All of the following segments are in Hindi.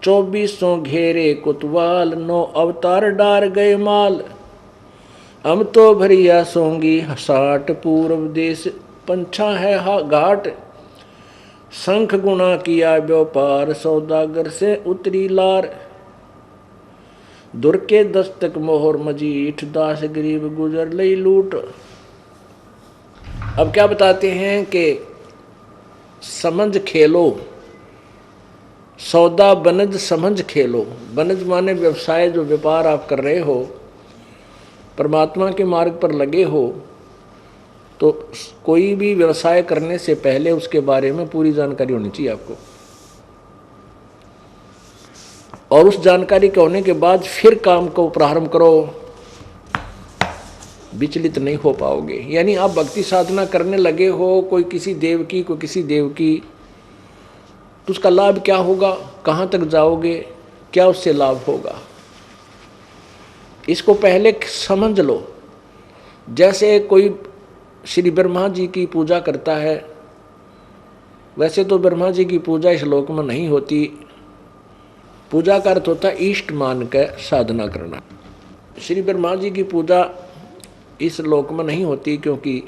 24 घेरे कुतवाल, 9 अवतार डार गए माल। हम तो भरिया सोंगी 60 पूर्व देश, पंछा है घाट। शंख गुणा किया व्यापार, सौदागर से उतरी लार। दुर के दस्तक मोहर मजीठ, दास गरीब गुजर लई लूट। अब क्या बताते हैं कि समझ खेलो, सौदा बनज समझ खेलो। बनज माने व्यवसाय, जो व्यापार आप कर रहे हो, परमात्मा के मार्ग पर लगे हो, तो कोई भी व्यवसाय करने से पहले उसके बारे में पूरी जानकारी होनी चाहिए आपको। और उस जानकारी के होने के बाद फिर काम को प्रारंभ करो, विचलित नहीं हो पाओगे। यानी आप भक्ति साधना करने लगे हो, कोई किसी देव की, कोई किसी देव की, तो उसका लाभ क्या होगा, कहाँ तक जाओगे, क्या उससे लाभ होगा, इसको पहले समझ लो। जैसे कोई श्री ब्रह्मा जी की पूजा करता है, वैसे तो ब्रह्मा जी की पूजा इस लोक में नहीं होती। पूजा का अर्थ होता है इष्ट मान के साधना करना। श्री ब्रह्मा जी की पूजा इस लोक में नहीं होती, क्योंकि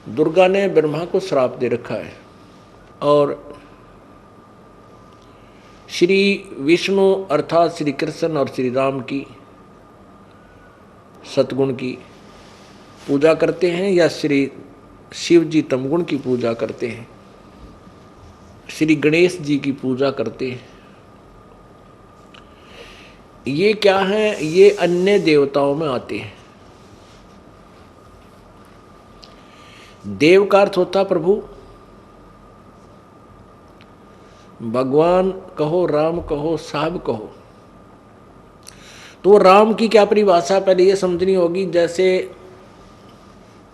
दुर्गा ने ब्रह्मा को श्राप दे रखा है। और श्री विष्णु अर्थात श्री कृष्ण और श्री राम की सतगुण की पूजा करते हैं, या श्री शिव जी तमगुण की पूजा करते हैं, श्री गणेश जी की पूजा करते हैं। ये क्या है, ये अन्य देवताओं में आते हैं। देव का अर्थ होता प्रभु, भगवान कहो, राम कहो, साहब कहो। तो राम की क्या परिभाषा पहले ये समझनी होगी। जैसे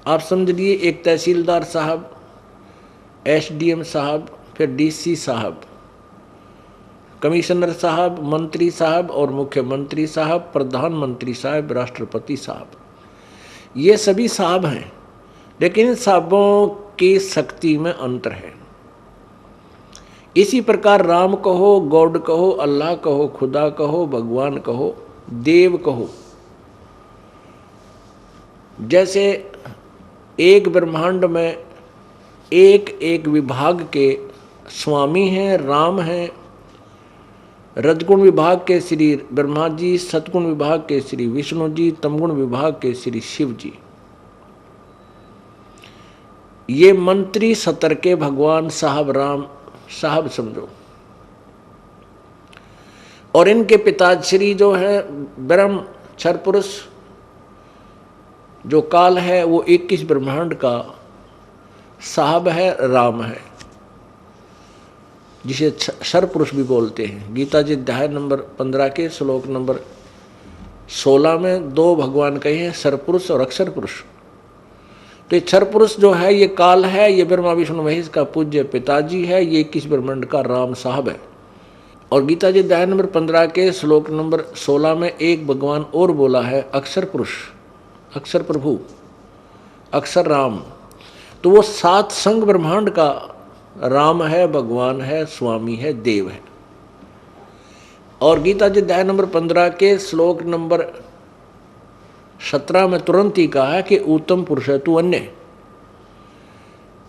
आप समझ लिए एक तहसीलदार साहब, एसडीएम साहब, फिर डीसी साहब, कमिश्नर साहब, मंत्री साहब और मुख्यमंत्री साहब, प्रधानमंत्री साहब, राष्ट्रपति साहब, ये सभी साहब हैं। लेकिन इन साहबों की शक्ति में अंतर है। इसी प्रकार राम कहो, गॉड कहो, अल्लाह कहो, खुदा कहो, भगवान कहो, देव कहो। जैसे एक ब्रह्मांड में एक एक विभाग के स्वामी हैं, राम हैं। रजगुण विभाग के श्री ब्रह्मा जी, सतगुण विभाग के श्री विष्णु जी, तमगुण विभाग के श्री शिव जी। ये मंत्री सतर के भगवान साहब राम साहब समझो। और इनके पिताश्री जो है ब्रह्म क्षर पुरुष, जो काल है, वो 21 ब्रह्मांड का साहब है, राम है, जिसे क्षर पुरुष भी बोलते हैं। गीता जी अध्याय नंबर 15 के श्लोक नंबर 16 में 2 भगवान कहे हैं, क्षर पुरुष और अक्षर पुरुष। तो ये क्षर पुरुष जो है, ये काल है, ये ब्रह्मा विष्णु महेश का पूज्य पिताजी है, ये 21 ब्रह्मांड का राम साहब है। और गीता जी अध्याय नंबर 15 के श्लोक नंबर 16 में एक भगवान और बोला है, अक्षर पुरुष, अक्षर प्रभु, अक्षर राम। तो वो 7 संग ब्रह्मांड का राम है, भगवान है, स्वामी है, देव है। और गीता जी अध्याय नंबर 15 के श्लोक नंबर 17 में तुरंत ही कहा है कि उत्तम पुरुष है तू अन्य।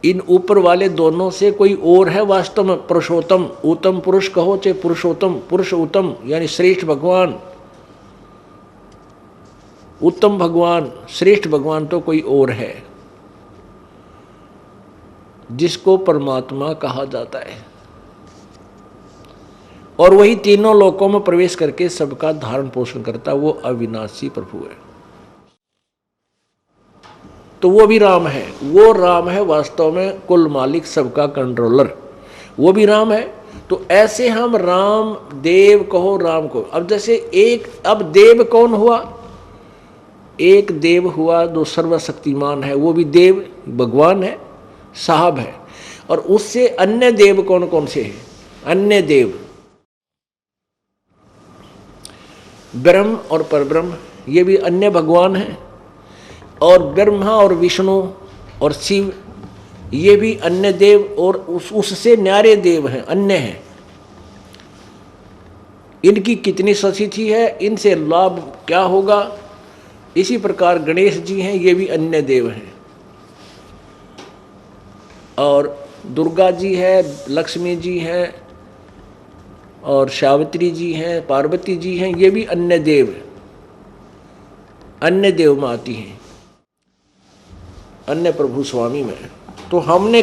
इन ऊपर वाले दोनों से कोई और है वास्तव में पुरुषोत्तम। उत्तम पुरुष कहो चाहे पुरुषोत्तम, पुरुष उत्तम यानी श्रेष्ठ भगवान, उत्तम भगवान, श्रेष्ठ भगवान तो कोई और है, जिसको परमात्मा कहा जाता है। और वही तीनों लोकों में प्रवेश करके सबका धारण पोषण करता, वो अविनाशी प्रभु है। तो वो भी राम है, वो राम है वास्तव में कुल मालिक, सबका कंट्रोलर, वो भी राम है। तो ऐसे हम राम देव कहो, राम को। अब जैसे एक, अब देव कौन हुआ, एक देव हुआ जो सर्वशक्तिमान है, वो भी देव भगवान है, साहब है। और उससे अन्य देव कौन कौन से हैं, अन्य देव ब्रह्म और परब्रह्म, ये भी अन्य भगवान हैं। और ब्रह्मा और विष्णु और शिव, ये भी अन्य देव और उससे न्यारे देव हैं, अन्य हैं। इनकी कितनी संस्थिति है, इनसे लाभ क्या होगा। इसी प्रकार गणेश जी हैं, ये भी अन्य देव हैं, और दुर्गा जी है, लक्ष्मी जी हैं, और सावित्री जी हैं, पार्वती जी हैं, ये भी अन्य देव हैं, अन्य देव में आती हैं, अन्य प्रभु स्वामी में। तो हमने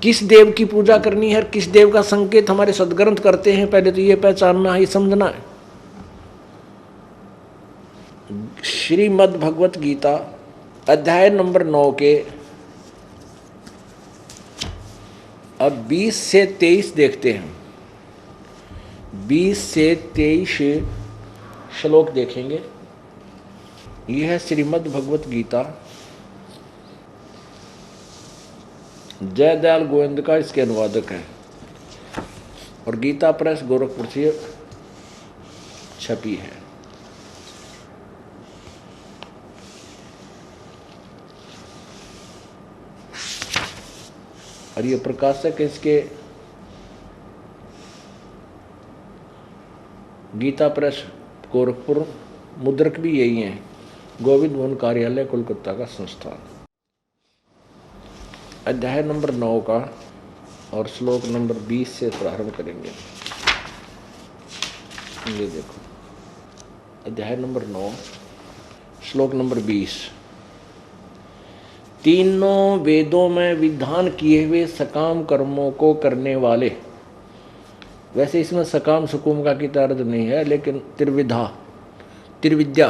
किस देव की पूजा करनी है, किस देव का संकेत हमारे सदग्रंथ करते हैं, पहले तो ये पहचानना है, ये समझना है। श्रीमद् भगवत गीता अध्याय नंबर 9 के अब 20 से 23 देखते हैं। 20 से 23 श्लोक देखेंगे। यह है श्रीमद् भगवत गीता, जयदयाल गोविंद का इसके अनुवादक है, और गीता प्रेस गोरखपुर से छपी है। और ये प्रकाशक इसके गीता प्रेस गोरखपुर, मुद्रक भी यही है, गोविंद मोहन कार्यालय कोलकाता का संस्थान। अध्याय नंबर 9 का और श्लोक नंबर 20 से प्रारंभ करेंगे। ये देखो, अध्याय नंबर 9 श्लोक नंबर 20। तीनों वेदों में विधान किए हुए सकाम कर्मों को करने वाले, वैसे इसमें सकाम सुकुम का की अर्थ नहीं है, लेकिन त्रिविद्या,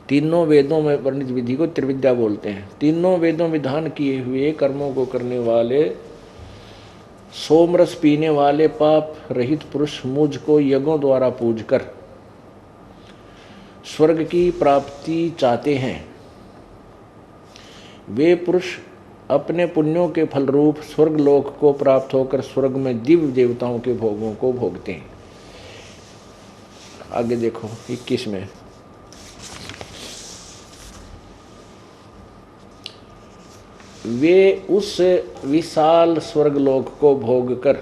तीनों वेदों में वर्णित विधि को त्रिविद्या बोलते हैं। तीनों वेदों विधान किए हुए कर्मों को करने वाले, सोमरस पीने वाले पाप रहित पुरुष मुझको यज्ञों द्वारा पूज कर स्वर्ग की प्राप्ति चाहते हैं। वे पुरुष अपने पुण्यों के फलरूप स्वर्ग लोक को प्राप्त होकर स्वर्ग में दिव्य देवताओं के भोगों को भोगते हैं। आगे देखो 21 में, वे उस विशाल स्वर्गलोक को भोगकर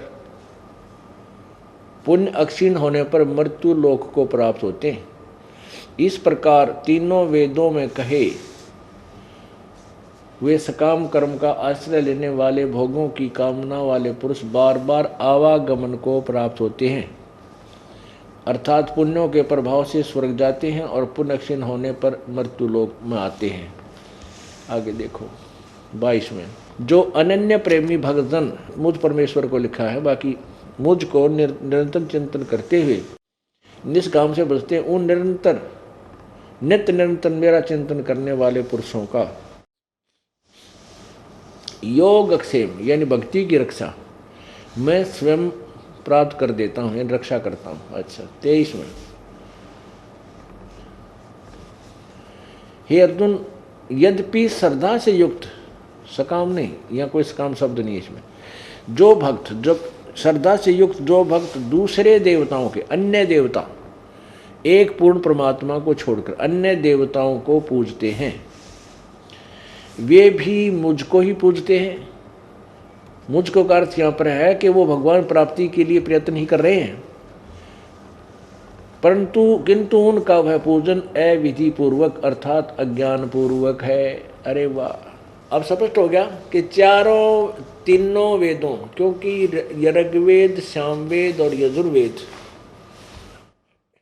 पुण्य अक्षीण होने पर मृत्यु लोक को प्राप्त होते हैं। इस प्रकार तीनों वेदों में कहे वे सकाम कर्म का आश्रय लेने वाले भोगों की कामना वाले पुरुष बार बार आवागमन को प्राप्त होते हैं, अर्थात पुण्यों के प्रभाव से स्वर्ग जाते हैं और पुण्य क्षीण होने पर मृत्यु लोक में आते हैं। आगे देखो 22 में, जो अनन्य प्रेमी भक्तजन, मुझ परमेश्वर को लिखा है, बाकी मुझ को निरंतर चिंतन करते हुए निष्काम से बचते हैं, उन नित्य निरंतर मेरा चिंतन करने वाले पुरुषों का योग क्षेम यानी भक्ति की रक्षा मैं स्वयं प्राप्त कर देता हूं, यानी रक्षा करता हूं। अच्छा 23 में, हे अर्जुन, यद्यपि श्रद्धा से युक्त, सकाम नहीं, या कोई सकाम शब्द नहीं इसमें, जो भक्त, जो श्रद्धा से युक्त जो भक्त दूसरे देवताओं के, अन्य देवता, एक पूर्ण परमात्मा को छोड़कर अन्य देवताओं को पूजते हैं, वे भी मुझको ही पूजते हैं। मुझको का अर्थ यहाँ पर है कि वो भगवान प्राप्ति के लिए प्रयत्न ही कर रहे हैं, किंतु उनका वह पूजन अविधि पूर्वक अर्थात अज्ञान पूर्वक है। अरे वाह, अब स्पष्ट हो गया कि तीनों वेदों, क्योंकि ऋग्वेद, सामवेद और यजुर्वेद,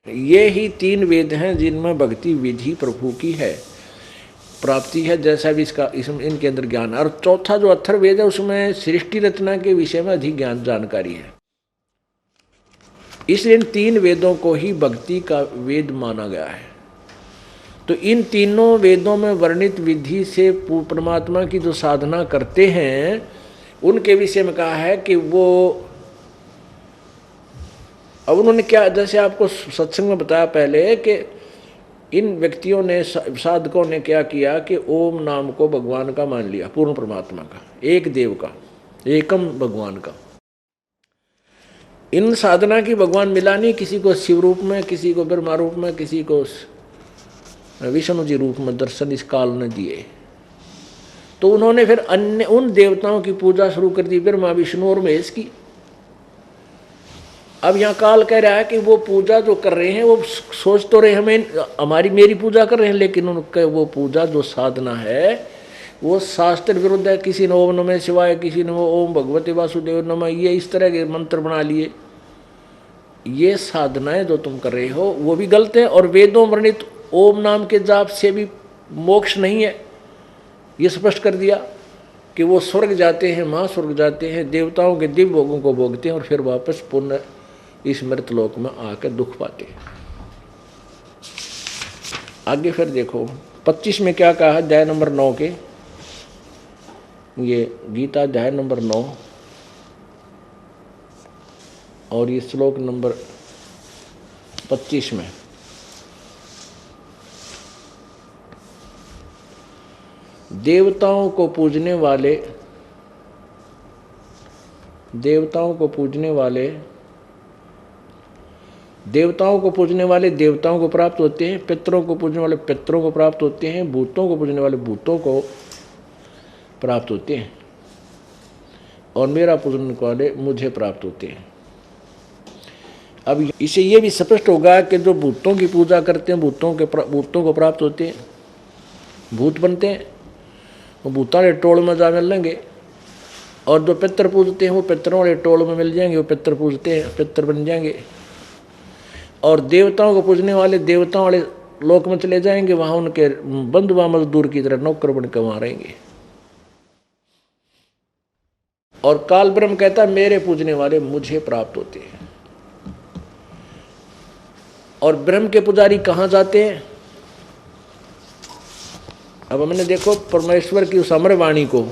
ये ही 3 वेद हैं जिनमें भक्ति विधि प्रभु की है, प्राप्ति है, जैसा भी इनके अंदर ज्ञान है। और चौथा जो अथर्ववेद है उसमें सृष्टि रचना के विषय में अधिक ज्ञान जानकारी है, इसलिए इन 3 वेदों को ही भक्ति का वेद माना गया है। तो इन तीनों वेदों में वर्णित विधि से परमात्मा की जो साधना करते हैं उनके विषय में कहा है कि वो, अब उन्होंने क्या, जैसे आपको सत्संग में बताया पहले कि इन व्यक्तियों ने, साधकों ने क्या किया कि ओम नाम को भगवान का मान लिया, पूर्ण परमात्मा का, एक देव का, एकम भगवान का। इन साधना की भगवान मिला नहीं, किसी को शिव रूप में, किसी को ब्रह्मा रूप में, किसी को विष्णु जी रूप में दर्शन इस काल ने दिए। तो उन्होंने फिर उन देवताओं की पूजा शुरू कर दी, ब्रह्मा, विष्णु और महेश की। अब यहाँ काल कह रहा है कि वो पूजा जो कर रहे हैं वो सोच तो रहे हमें हमारी मेरी पूजा कर रहे हैं, लेकिन उनके वो पूजा जो साधना है वो शास्त्र विरुद्ध है। किसी ने ओम नमः शिवाय, किसी ने वो ओम भगवते वासुदेव नमः, ये इस तरह के मंत्र बना लिए। ये साधनाएं जो तुम कर रहे हो वो भी गलत है, और वेदों वर्णित ओम नाम के जाप से भी मोक्ष नहीं है। ये स्पष्ट कर दिया कि वो स्वर्ग जाते हैं, महास्वर्ग जाते हैं, देवताओं के दिव्य भोगों को भोगते हैं और फिर वापस पुनः इस मृत लोक में आकर दुख पाते हैं। आगे फिर देखो 25 में क्या कहा है, अध्याय नंबर 9 के, ये गीता अध्याय नंबर 9 और ये श्लोक नंबर 25 में, देवताओं को पूजने वाले देवताओं को प्राप्त होते हैं, पितरों को पूजने वाले पितरों को प्राप्त होते हैं, भूतों को पूजने वाले भूतों को प्राप्त होते हैं, और मेरा पूजने वाले मुझे प्राप्त होते हैं। अब इसे ये भी स्पष्ट होगा कि जो भूतों की पूजा करते हैं भूतों को प्राप्त होते हैं, भूत बनते हैं, वो भूतों वाले टोल में जा मिल लेंगे, और जो पितर पूजते हैं वो पितरों वाले टोल में मिल जाएंगे, वो पितर पूजते हैं, पितर बन जाएंगे। और देवताओं को पूजने वाले देवताओं वाले लोक में चले जाएंगे, वहां उनके बंधु व मजदूर की तरह नौकर बन के वहां रहेंगे। और काल ब्रह्म कहता है मेरे पूजने वाले मुझे प्राप्त होते हैं। और ब्रह्म के पुजारी कहाँ जाते हैं? अब हमने देखो परमेश्वर की उस अमर वाणी को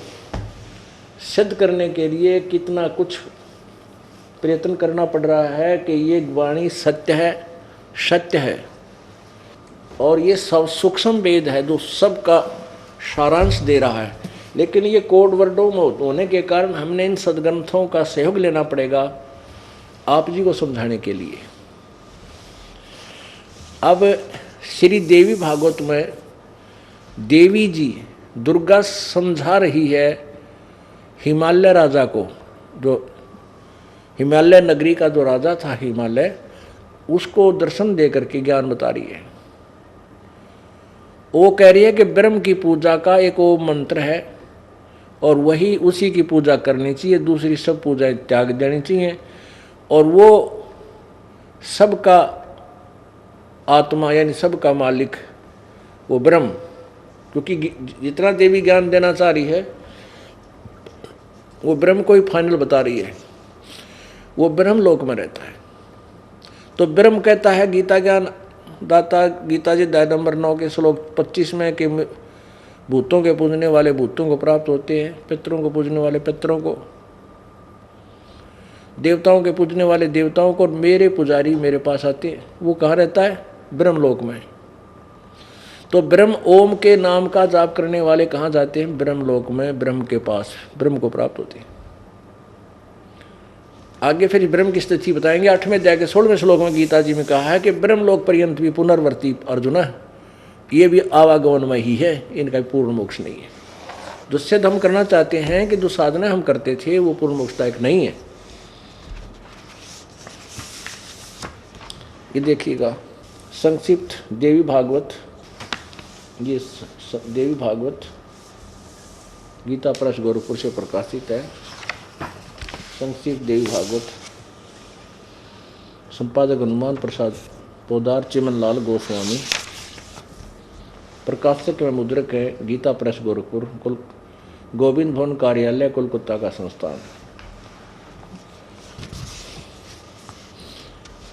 सिद्ध करने के लिए कितना कुछ प्रयत्न करना पड़ रहा है कि ये वाणी सत्य है, और ये सब सूक्ष्म वेद है जो सबका सारांश दे रहा है। लेकिन ये कोड वर्डों में होने के कारण हमने इन सदग्रंथों का सहयोग लेना पड़ेगा आप जी को समझाने के लिए। अब श्री देवी भागवत में देवी जी दुर्गा समझा रही है हिमालय राजा को, जो हिमालय नगरी का जो राजा था हिमालय, उसको दर्शन दे करके ज्ञान बता रही है। वो कह रही है कि ब्रह्म की पूजा का एक ओम मंत्र है और वही उसी की पूजा करनी चाहिए, दूसरी सब पूजाएं त्याग देनी चाहिए। और वो सबका आत्मा यानी सबका मालिक वो ब्रह्म, क्योंकि जितना देवी ज्ञान देना चाह रही है वो ब्रह्म को ही फाइनल बता रही है, वो ब्रह्म लोक में रहता है। तो ब्रह्म कहता है गीता ज्ञान दाता गीता जी अध्याय नंबर 9 के श्लोक 25 में कि भूतों के पूजने वाले भूतों को प्राप्त होते हैं, पितरों को पूजने वाले पितरों को, देवताओं के पूजने वाले देवताओं को, और मेरे पुजारी मेरे पास आते हैं। वो कहाँ रहता है? ब्रह्मलोक में। तो ब्रह्म ओम के नाम का जाप करने वाले कहाँ जाते हैं? ब्रह्मलोक में, ब्रह्म के पास, ब्रह्म को प्राप्त होते हैं। आगे फिर ब्रह्म की स्थिति बताएंगे। 8वें अध्याय के 16वें श्लोक में गीता जी में कहा है कि ब्रह्मलोक पर्यंत भी पुनर्वर्ती अर्जुन, ये भी आवागमनमय ही है, इनका पूर्ण मोक्ष नहीं है। जो सिद्ध हम करना चाहते हैं कि जो साधना हम करते थे वो पूर्ण मोक्षदायक नहीं है। ये देखिएगा संक्षिप्त देवी भागवत, ये देवी भागवत गीता प्रेस गोरखपुर से प्रकाशित है। संक्षिप्त देवी भागवत, संपादक हनुमान प्रसाद पोदार चिमन लाल गोस्वामी, प्रकाशक में मुद्रक है गीता प्रेस गोरखपुर, गोविंद भवन कार्यालय कोलकाता का संस्थान।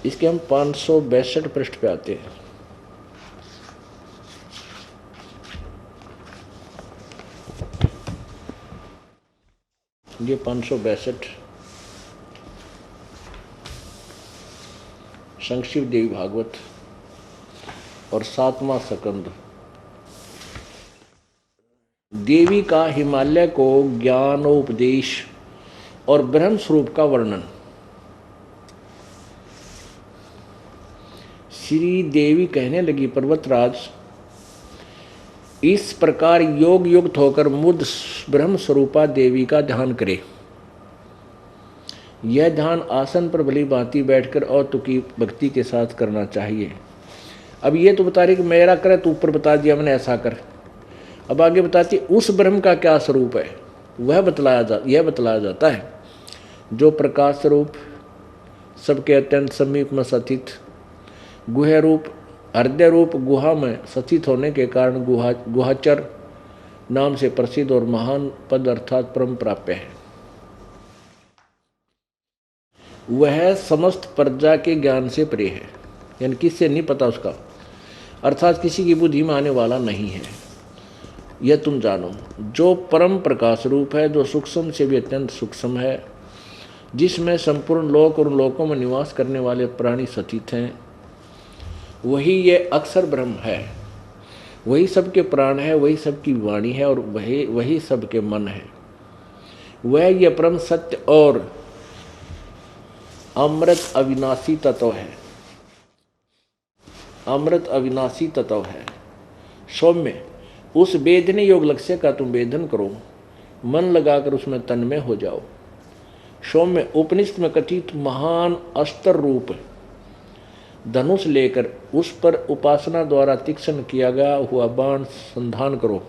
इसके हम 562 पृष्ठ पे आते हैं। ये 562 संक्षिप्त देवी भागवत और 7वां स्कंद देवी का हिमालय को ज्ञानोपदेश और ब्रह्म स्वरूप का वर्णन। श्री देवी कहने लगी, पर्वतराज, इस प्रकार योग युक्त होकर मुझ ब्रह्म स्वरूपा देवी का ध्यान करे। यह ध्यान आसन पर भली भांति बैठकर और तुकी भक्ति के साथ करना चाहिए। अब ये तो बता रही कि मेरा करे तो ऊपर बता दिया मैंने ऐसा कर। अब आगे बताती उस ब्रह्म का क्या स्वरूप है, यह बतलाया जाता है जो प्रकाश स्वरूप सबके अत्यंत समीप में स्थित, गुह रूप हृदय रूप गुहा में स्थित होने के कारण गुहाचर नाम से प्रसिद्ध और महान पद अर्थात परम प्राप्य है। वह समस्त प्रजा के ज्ञान से परे है, यानी किससे नहीं पता उसका, अर्थात किसी की बुद्धि में आने वाला नहीं है। यह तुम जानो जो परम प्रकाश रूप है, जो सूक्ष्म से भी अत्यंत सूक्ष्म है, जिसमें संपूर्ण लोक और लोकों में निवास करने वाले प्राणी स्थित हैं, वही ये अक्षर ब्रह्म है। वही सबके प्राण है, वही सबकी वाणी है और वही सबके मन है। वह ये परम सत्य और अमृत अविनाशी तत्व है। अमृत अविनाशी तत्व है। सौम्य उस वेदने योग लक्ष्य का तुम वेदन करो, मन लगाकर उसमें तन्मय हो जाओ। सौम्य उपनिषद में कथित महान अस्त्र रूप धनुष लेकर उस पर उपासना द्वारा तीक्ष्ण किया गया हुआ बाण संधान करो।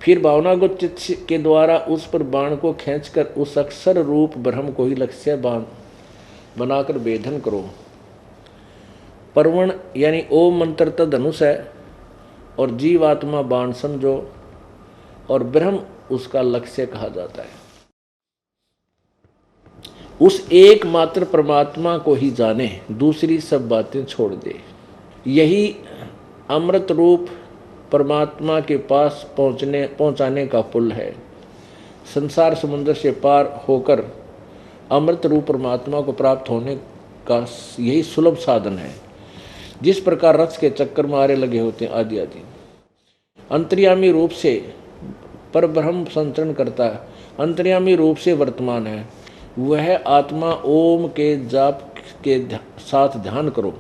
फिर भावनागत चित्त के द्वारा उस पर बाण को खींचकर उस अक्षर रूप ब्रह्म को ही लक्ष्य बाण बनाकर वेधन करो। परवण यानी ओम मंत्र तो धनुष है और जीवात्मा बाण समझो और ब्रह्म उसका लक्ष्य कहा जाता है। उस एकमात्र परमात्मा को ही जाने, दूसरी सब बातें छोड़ दे। यही अमृत रूप परमात्मा के पास पहुंचाने का पुल है। संसार समुद्र से पार होकर अमृत रूप परमात्मा को प्राप्त होने का यही सुलभ साधन है। जिस प्रकार रथ के चक्कर मारे लगे होते हैं आदि आदि। अंतर्यामी रूप से पर ब्रह्म संचरण करता है, अंतर्यामी रूप से वर्तमान है। वह आत्मा ओम के जाप के साथ ध्यान करो।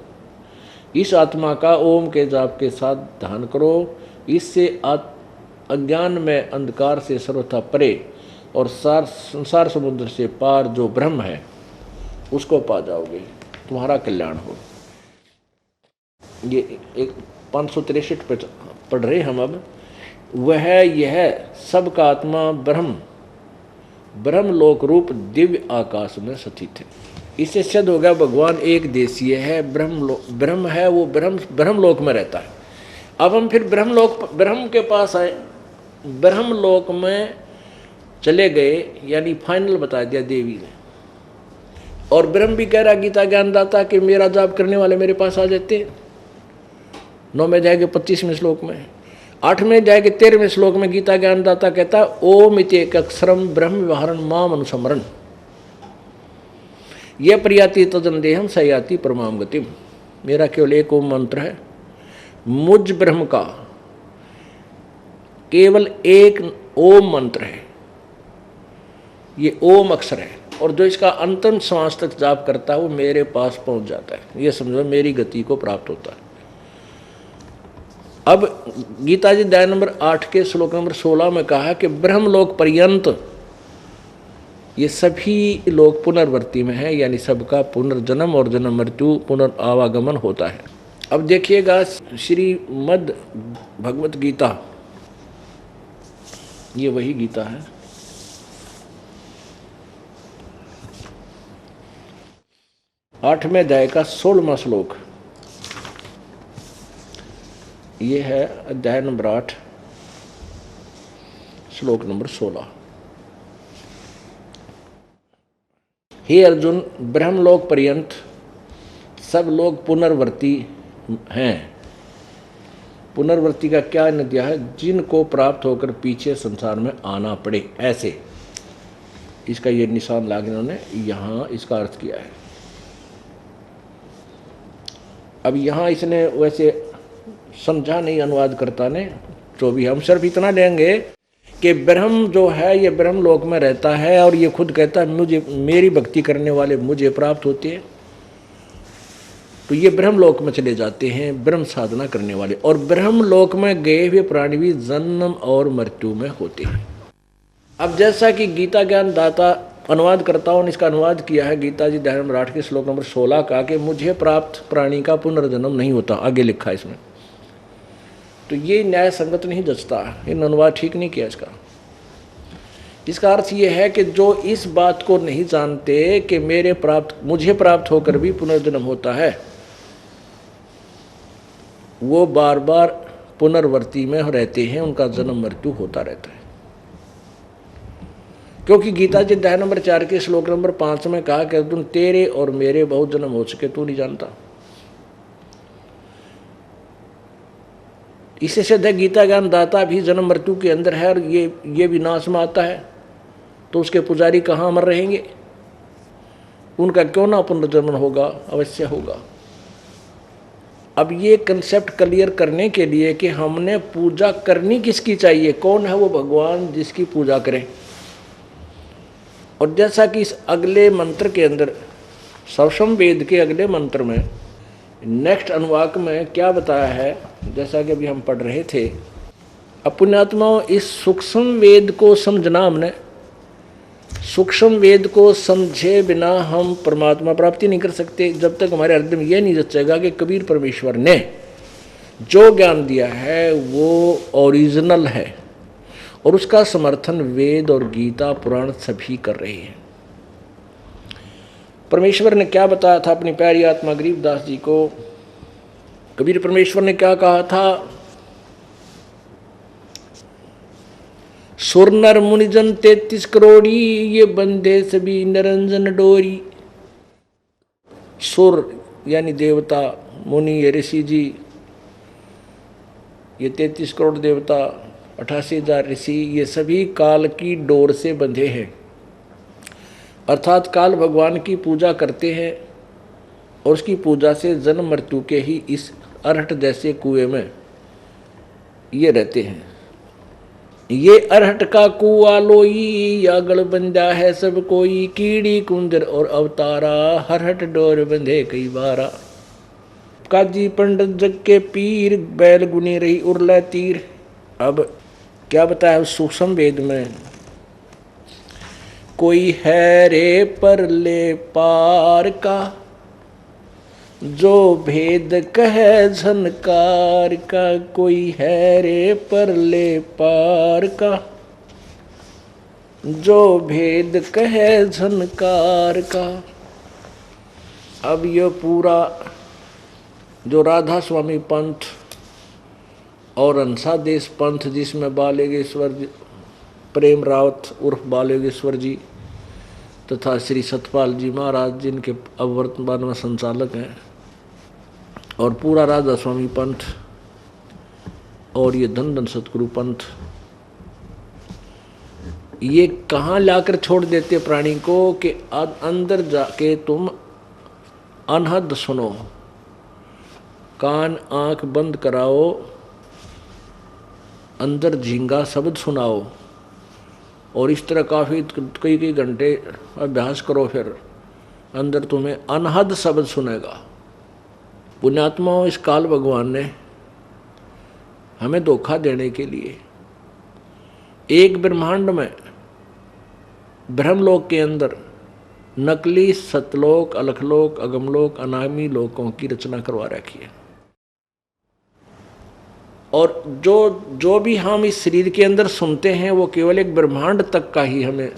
इस आत्मा का ओम के जाप के साथ ध्यान करो। इससे अज्ञान में अंधकार से सर्वथा परे और संसार समुद्र से पार जो ब्रह्म है उसको पा जाओगे, तुम्हारा कल्याण हो। ये 563 पे पढ़ रहे हम अब। वह यह सबका आत्मा ब्रह्म लोक रूप दिव्य आकाश में स्थित है। इससे सिद्ध हो गया भगवान एक देशीय है, ब्रह्म है, वो ब्रह्म लोक में रहता है। अब हम फिर ब्रह्म के पास आए, ब्रह्म लोक में चले गए, यानी फाइनल बता दिया देवी ने। और ब्रह्म भी कह रहा गीता ज्ञानदाता कि मेरा जाप करने वाले मेरे पास आ जाते। 9 में जाएंगे 25वें श्लोक में, 8 में जाएंगे 13वें श्लोक में गीता ज्ञानदाता कहता ओम इति अक्षरम ब्रह्म व्यवहारन माम अनुसमरण यह प्रियाति तदन देहम सयाति परमाम गतिम। मेरा केवल एक ओम मंत्र है, मुझ ब्रह्म का केवल एक ओम मंत्र है, ये ओम अक्षर है। और जो इसका अंतिम श्वास तक जाप करता है वो मेरे पास पहुंच जाता है। ये समझो मेरी गति को प्राप्त होता है। अब गीता जी अध्याय नंबर 8 के श्लोक नंबर 16 में कहा कि ब्रह्मलोक पर्यंत ये सभी लोग पुनर्वर्ती में है, यानी सबका पुनर्जन्म और जन्म मृत्यु पुनर्आवागमन होता है। अब देखिएगा श्रीमद् भगवत गीता, ये वही गीता है। आठवें अध्याय का 16वां श्लोक, ये है अध्याय नंबर 8 श्लोक नंबर 16। हे अर्जुन, ब्रह्मलोक पर्यंत सब लोग पुनर्वर्ती हैं। पुनर्वर्ती का क्या नतीजा है? जिनको प्राप्त होकर पीछे संसार में आना पड़े, ऐसे। इसका ये निशान लागे इन्होंने यहाँ इसका अर्थ किया है। अब यहाँ इसने वैसे समझा नहीं अनुवादकर्ता ने, तो भी हम सिर्फ इतना लेंगे कि ब्रह्म जो है ये ब्रह्म लोक में रहता है और ये खुद कहता है मुझे, मेरी भक्ति करने वाले मुझे प्राप्त होते हैं। तो ये ब्रह्म लोक में चले जाते हैं ब्रह्म साधना करने वाले, और ब्रह्म लोक में गए हुए प्राणी भी जन्म और मृत्यु में होते हैं। अब जैसा कि गीता ज्ञान दाता अनुवादकर्ताओं ने इसका अनुवाद किया है गीता जी अध्याय नंबर 8 के श्लोक नंबर 16 का कि मुझे प्राप्त प्राणी का पुनर्जन्म नहीं होता, आगे लिखा है इसमें। तो ये न्याय संगत नहीं जचता, इन अनुवाद ठीक नहीं किया इसका। इसका अर्थ ये है कि जो इस बात को नहीं जानते कि मुझे प्राप्त होकर भी पुनर्जन्म होता है, वो बार बार पुनर्वर्ती में रहते हैं, उनका जन्म मृत्यु होता रहता है। क्योंकि गीता जी अध्याय नंबर 4 के श्लोक नंबर 5 में कहा कि अर्जुन तेरे और मेरे बहुत जन्म हो चुके, तू नहीं जानता। इससे सिद्ध है गीता ज्ञान दाता भी जन्म मृत्यु के अंदर है और ये विनाश में आता है, तो उसके पुजारी कहाँ अमर रहेंगे? उनका क्यों ना पुनर्जन्म होगा, अवश्य होगा। अब ये कंसेप्ट क्लियर करने के लिए कि हमने पूजा करनी किसकी चाहिए, कौन है वो भगवान जिसकी पूजा करें। और जैसा कि इस अगले मंत्र के अंदर, सवसम वेद के अगले मंत्र में नेक्स्ट अनुवाक में क्या बताया है, जैसा कि अभी हम पढ़ रहे थे, पुण्यात्माओं इस सूक्ष्म वेद को समझना हमने, सूक्ष्म वेद को समझे बिना हम परमात्मा प्राप्ति नहीं कर सकते। जब तक हमारे हृदय में यह नहीं जचेगा कि कबीर परमेश्वर ने जो ज्ञान दिया है वो ओरिजिनल है और उसका समर्थन वेद और गीता पुराण सभी कर रहे हैं। परमेश्वर ने क्या बताया था अपनी प्यारी आत्मा गरीबदास जी को? कबीर परमेश्वर ने क्या कहा था? सुर नर मुनिजन 33 करोड़ी, ये बंदे सभी निरंजन डोरी। सुर यानी देवता, मुनि ये ऋषि जी, ये 33 करोड़ देवता, 88,000 ऋषि, ये सभी काल की डोर से बंधे हैं। अर्थात काल भगवान की पूजा करते हैं और उसकी पूजा से जन्म मृत्यु के ही इस अरहट जैसे कुएं में ये रहते हैं। ये अरहट का कुआ लोई, आगल बंदा है सब कोई, कीड़ी कुंजर और अवतारा, हरहट डोर बंधे कई बारा। काजी पंडित जग के पीर, बैल गुनी रही उर्ला तीर। अब क्या बताया उस सूक्ष्म वेद में? कोई है रे परले पार का, जो भेद कहे झनकार का। कोई है रे परले पार का, जो भेद कहे झनकार का। अब ये पूरा जो राधा स्वामी पंथ और अंसादेश पंथ, जिसमें बालेगेश्वर प्रेम रावत उर्फ बालेगेश्वर जी तथा श्री सतपाल जी महाराज जिनके अब वर्तमान में संचालक हैं, और पूरा राधा स्वामी पंथ और ये धन धन सतगुरु पंथ, ये कहाँ लाकर छोड़ देते प्राणी को कि अंदर जाके तुम अनहद सुनो, कान आंख बंद कराओ, अंदर झींगा शब्द सुनाओ और इस तरह काफ़ी कई घंटे अभ्यास करो, फिर अंदर तुम्हें अनहद शब्द सुनेगा। पुण्यात्माओं इस काल भगवान ने हमें धोखा देने के लिए एक ब्रह्मांड में ब्रह्मलोक के अंदर नकली सतलोक, अलखलोक, अगमलोक, अनामी लोकों की रचना करवा रखी है। और जो भी हम इस शरीर के अंदर सुनते हैं वो केवल एक ब्रह्मांड तक का ही हमें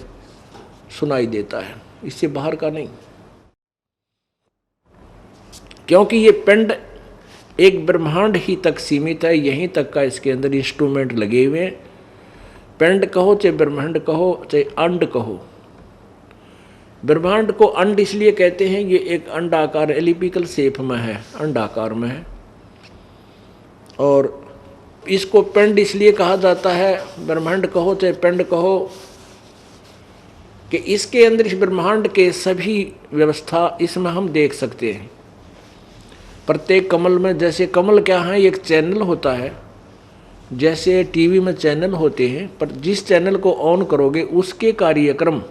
सुनाई देता है, इससे बाहर का नहीं। क्योंकि ये पिंड एक ब्रह्मांड ही तक सीमित है, यहीं तक का इसके अंदर इंस्ट्रूमेंट लगे हुए हैं। पिंड कहो चाहे ब्रह्मांड कहो चाहे अंड कहो। ब्रह्मांड को अंड इसलिए कहते हैं, ये एक अंडाकार एलिपिकल शेप में है, अंडाकार में है। और इसको पिंड इसलिए कहा जाता है, ब्रह्मांड कहो चाहे पिंड कहो, कि इसके अंदर इस ब्रह्मांड के सभी व्यवस्था इसमें हम देख सकते हैं। प्रत्येक कमल में, जैसे कमल क्या है, एक चैनल होता है, जैसे टीवी में चैनल होते हैं, पर जिस चैनल को ऑन करोगे उसके कार्यक्रम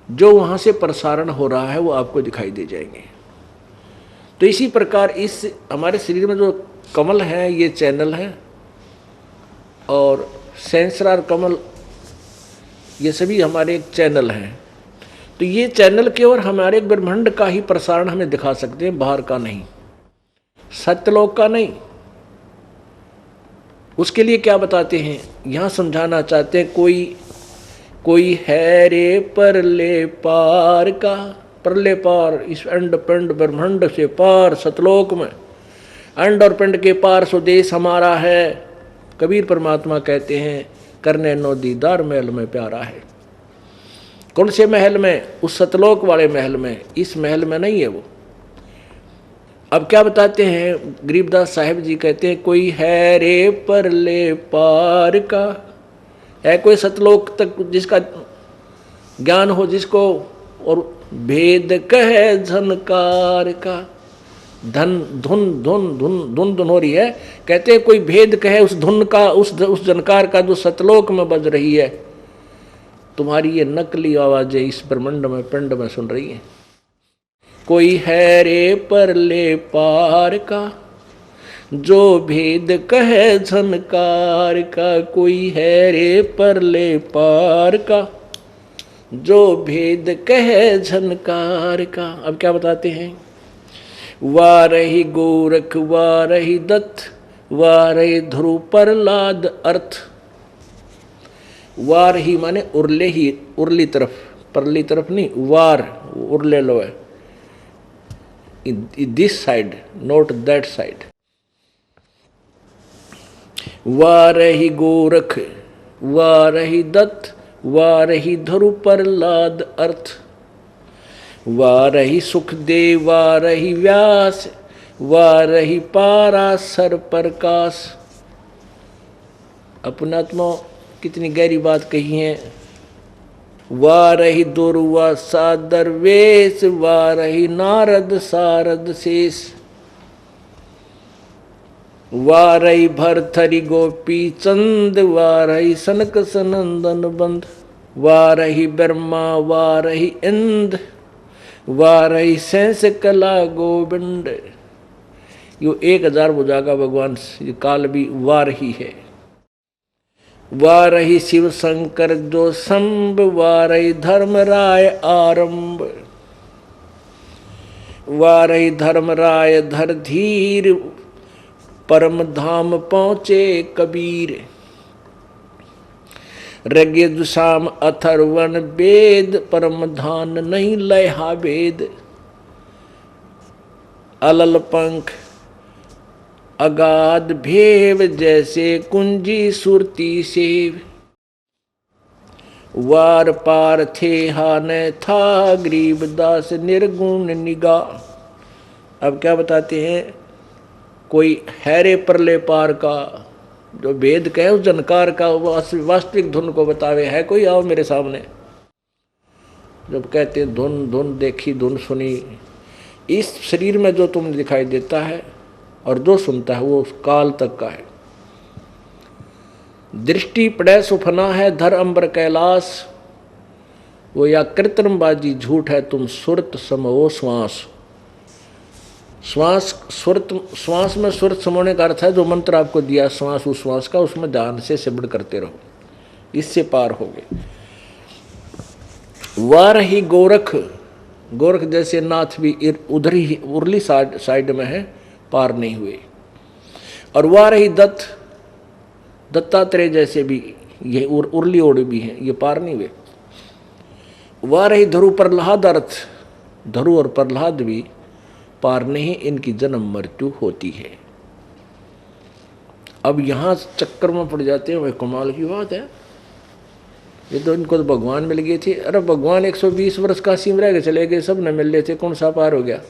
जो वहाँ से प्रसारण हो रहा है वो आपको दिखाई दे जाएंगे। तो इसी प्रकार इस हमारे शरीर में जो कमल है ये चैनल है, और सेंसर कमल ये सभी हमारे एक चैनल हैं। तो ये चैनल केवल हमारे ब्रह्मांड का ही प्रसारण हमें दिखा सकते हैं, बाहर का नहीं, सत्यलोक का नहीं। उसके लिए क्या बताते हैं, यहां समझाना चाहते हैं, कोई है रे परले पार का, परले पार, इस अंड पिंड ब्रह्मांड से पार सतलोक में, अंड और पिंड के पार स्वदेश हमारा है। कबीर परमात्मा कहते हैं, करने नो दीदार महल में प्यारा है। कौन से महल में? उस सतलोक वाले महल में, इस महल में नहीं है वो। अब क्या बताते हैं गरीबदास साहिब जी, कहते हैं कोई है रे परले पार का, है कोई सतलोक तक जिसका ज्ञान हो, जिसको, और भेद कहे झनकार का, धन धुन धुन धुन धुन धुन हो रही है, कहते हैं कोई भेद कहे उस धुन का, उस झनकार का जो सतलोक में बज रही है। तुम्हारी ये नकली आवाजें इस ब्रह्मांड में पिंड में सुन रही है। कोई है रे परले पार का, जो भेद कहे झनकार का, कोई है रे परले पार का, जो भेद कहे झनकार का। अब क्या बताते हैं, वारही गोरख वारही दत्त, वारही ध्रुव प्रहलाद अर्थ। वारही माने उरले ही, उरली तरफ, परली तरफ नहीं, वार उरले लो है, this side not that side. वारही गोरख वारही दत्त, वारही ध्रुव प्रहलाद अर्थ, वारही सुखदेव वारही व्यास, वारही पाराशर प्रकाश। अपनात्मा कितनी गहरी बात कही है। वारही दुर्वा सादर वेश, वारही नारद सारद शेष, वारही भरथरी गोपी चंद, वारही सनक सनंदन बंद, वारही ब्रह्मा वारही इंद्र, वारही सेंस कला गोविंद। यो 1000 भुजा का भगवान ये काल भी वार ही है। वारही शिव शंकर जो संब, वारही धर्मराय आरंभ, वारही धर्मराय धर धीर, परम धाम पहुँचे कबीर। ऋग्वेद साम अथर्वण वेद, परम धान नहीं लयहा वेद। अलल पंख अगाध भेव, जैसे कुंजी सुरती सेव। वार पार थे हाने था, गरीबदास निर्गुण निगाह। अब क्या बताते हैं, कोई हैरे परले पार का, जो भेद कहे उस जनकार का, वास्तविक धुन को बतावे। है कोई? आओ मेरे सामने। जब कहते हैं धुन धुन देखी धुन सुनी, इस शरीर में जो तुमने दिखाई देता है और जो सुनता है वो उस काल तक का है। दृष्टि पड़े सुफना है धर अंबर कैलाश, वो या कृत्रिमबाजी झूठ है तुम सुरत समो श्वास। श्वास सुरत, श्वास में सुरत समोने का अर्थ है जो मंत्र आपको दिया श्वास, उस श्वास का, उसमें ध्यान से सिमरण करते रहो, इससे पार हो गए। वार ही गोरख, गोरख जैसे नाथ भी उधर ही उरली साइड में है, पार नहीं हुए। और वार ही दत्त, दत्तात्रेय जैसे भी ये उरली ओड़ी भी हैं, ये पार नहीं हुए। वार ही ध्रुव प्रहलाद अर्थ, ध्रुव और प्रहलाद भी पार नहीं, इनकी जन्म मृत्यु होती है। अब यहाँ चक्कर में पड़ जाते हैं, वह कमाल की बात है। ये तो इनको तो भगवान मिल गए थे। अरे भगवान 120 वर्ष काशी में रह गए, चले गए, सब न मिल रहे थे, कौन सा पार हो गया?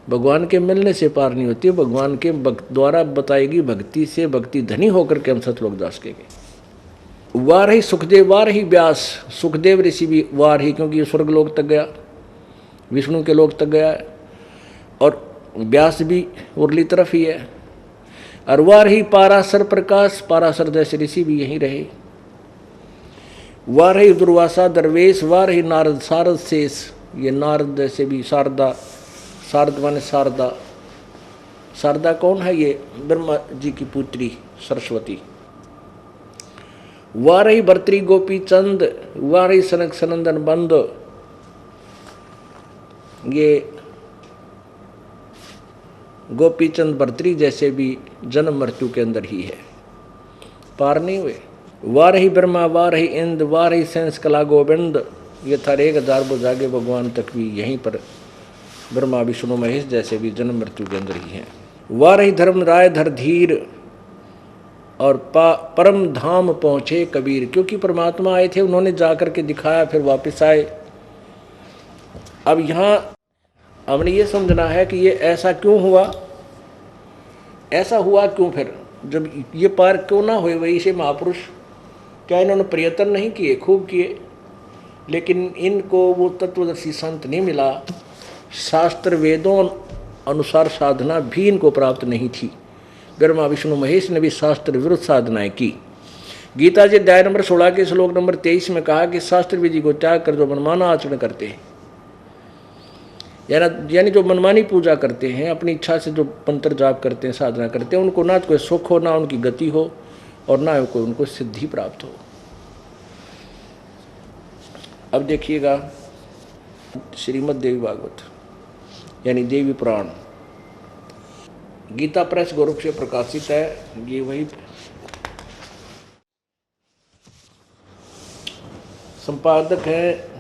भगवान के मिलने से पार नहीं होती, भगवान के द्वारा बताएगी भक्ति से, भक्ति धनी होकर के हम सतलोक जा सकेंगे। वार ही सुखदेव वार ही व्यास, सुखदेव ऋषि भी वार ही, क्योंकि स्वर्ग लोक तक गया, विष्णु के लोक तक गया है, और व्यास भी उरली तरफ ही है। और वार ही पाराशर प्रकाश, पाराशर जैसे ऋषि भी यहीं रहे। वार ही दुर्वासा दरवेश, वार ही नारद सारद शेष, ये नारद जैसे भी, शारदा, शारद माने शारदा, शारदा कौन है? ये ब्रह्मा जी की पुत्री सरस्वती। वार ही भर्तरी गोपी चंद, वार ही सनक सनंदन बंद, ये गोपीचंद बर्तरी जैसे भी जन्म मृत्यु के अंदर ही है, पार नहीं हुए। वार ही ब्रह्मा, वार ही इंद्र, वार ही सेंस कला गोविंद, ये थारे 1000 बुझागे भगवान तक भी यहीं पर ब्रह्मा विष्णु महेश जैसे भी जन्म मृत्यु के अंदर ही हैं। वार ही धर्म राय धर धीर, और परम धाम पहुँचे कबीर, क्योंकि परमात्मा आए थे, उन्होंने जाकर के दिखाया, फिर वापस आए। अब यहाँ हमने ये समझना है कि ये ऐसा क्यों हुआ, ऐसा हुआ क्यों, फिर जब ये पार क्यों ना हुए वही से महापुरुष, क्या इन्होंने प्रयत्न नहीं किए, खूब किए, लेकिन इनको वो तत्वदर्शी संत नहीं मिला, शास्त्र वेदों अनुसार साधना भी इनको प्राप्त नहीं थी। ब्रह्मा विष्णु महेश ने भी शास्त्र विरुद्ध साधनाएं की। गीता जी अध्याय नंबर 16 के श्लोक नंबर 23 में कहा कि शास्त्र विधि को त्याग कर जो मनमाना आचरण करते हैं, यानी जो मनमानी पूजा करते हैं, अपनी इच्छा से जो मंत्र जाप करते हैं, साधना करते हैं, उनको ना कोई सुख हो, ना उनकी गति हो, और ना कोई उनको सिद्धि प्राप्त हो। अब देखिएगा श्रीमद् देवी भागवत यानी देवी पुराण, गीता प्रेस गोरख से प्रकाशित है। ये वही संपादक है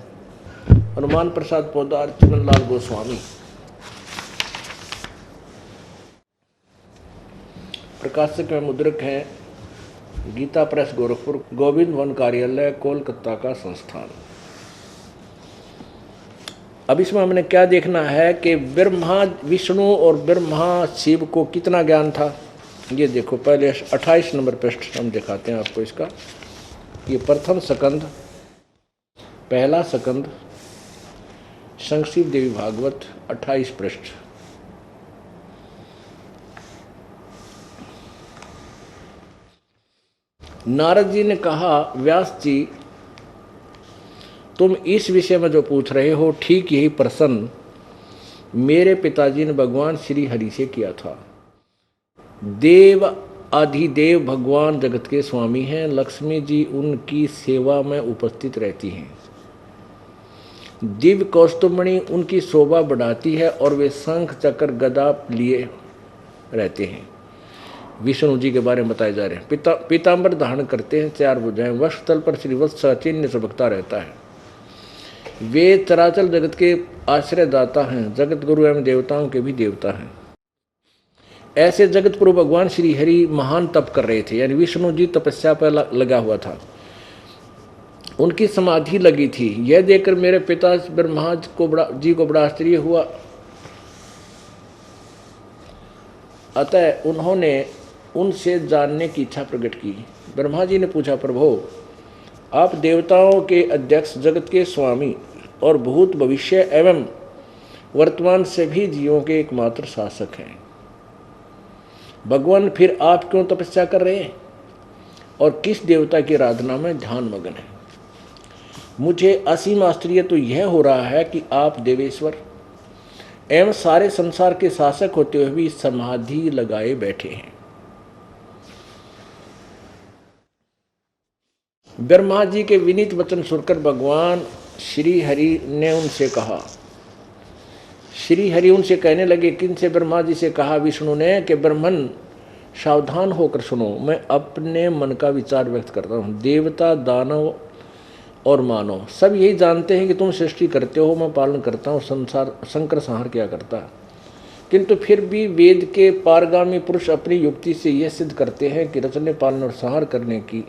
हनुमान प्रसाद पोदार चरणलाल गोस्वामी, प्रकाशक में मुद्रक हैं गीता प्रेस गोरखपुर, गोविंद वन कार्यालय, कोलकाता का संस्थान। अब इसमें हमने क्या देखना है कि ब्रह्मा विष्णु और ब्रह्मा शिव को कितना ज्ञान था। ये देखो पहले 28 नंबर पृष्ठ हम दिखाते हैं आपको इसका। ये प्रथम स्कंद, पहला स्कंद, संक्षिप्त देवी भागवत, 28 पृष्ठ। नारद जी ने कहा, व्यास जी तुम इस विषय में जो पूछ रहे हो ठीक यही प्रश्न मेरे पिताजी ने भगवान श्री हरि से किया था। देव अधिदेव भगवान जगत के स्वामी हैं, लक्ष्मी जी उनकी सेवा में उपस्थित रहती हैं, दिव्य कौस्तुभमणि उनकी शोभा बढ़ाती है और वे शंख चक्र गदा लिए रहते हैं। विष्णु जी के बारे में बताए जा रहे हैं। पीताम्बर धारण करते हैं, 4 भुजाएं, वक्षस्थल पर श्रीवत्स चिन्ह चमकता रहता है। वे चराचर जगत के आश्रयदाता हैं, जगत गुरु एवं देवताओं के भी देवता हैं। ऐसे जगत प्रभु भगवान श्री हरि महान तप कर रहे थे, यानी विष्णु जी तपस्या पर लगा हुआ था, उनकी समाधि लगी थी। यह देखकर मेरे पिता ब्रह्मा जी को बड़ा आश्चर्य हुआ, अतः उन्होंने उनसे जानने की इच्छा प्रकट की। ब्रह्मा जी ने पूछा, प्रभु आप देवताओं के अध्यक्ष, जगत के स्वामी और भूत भविष्य एवं वर्तमान सभी जीवों के एकमात्र शासक हैं, भगवान फिर आप क्यों तपस्या कर रहे हैं और किस देवता की आराधना में ध्यान मग्न है? मुझे असीम आश्चर्य तो यह हो रहा है कि आप देवेश्वर एवं सारे संसार के शासक होते हुए भी समाधि लगाए बैठे हैं। ब्रह्मा जी के विनीत वचन सुनकर भगवान श्री हरि ने उनसे कहा, श्री हरि उनसे कहने लगे, किनसे? ब्रह्मा जी से कहा विष्णु ने कि ब्राह्मण सावधान होकर सुनो, मैं अपने मन का विचार व्यक्त करता हूँ। देवता, दानव और मानव सब यही जानते हैं कि तुम सृष्टि करते हो, मैं पालन करता हूँ, संसार संकर संहार क्या करता है। किंतु फिर भी वेद के पारगामी पुरुष अपनी युक्ति से यह सिद्ध करते हैं कि रचने, पालन और संहार करने की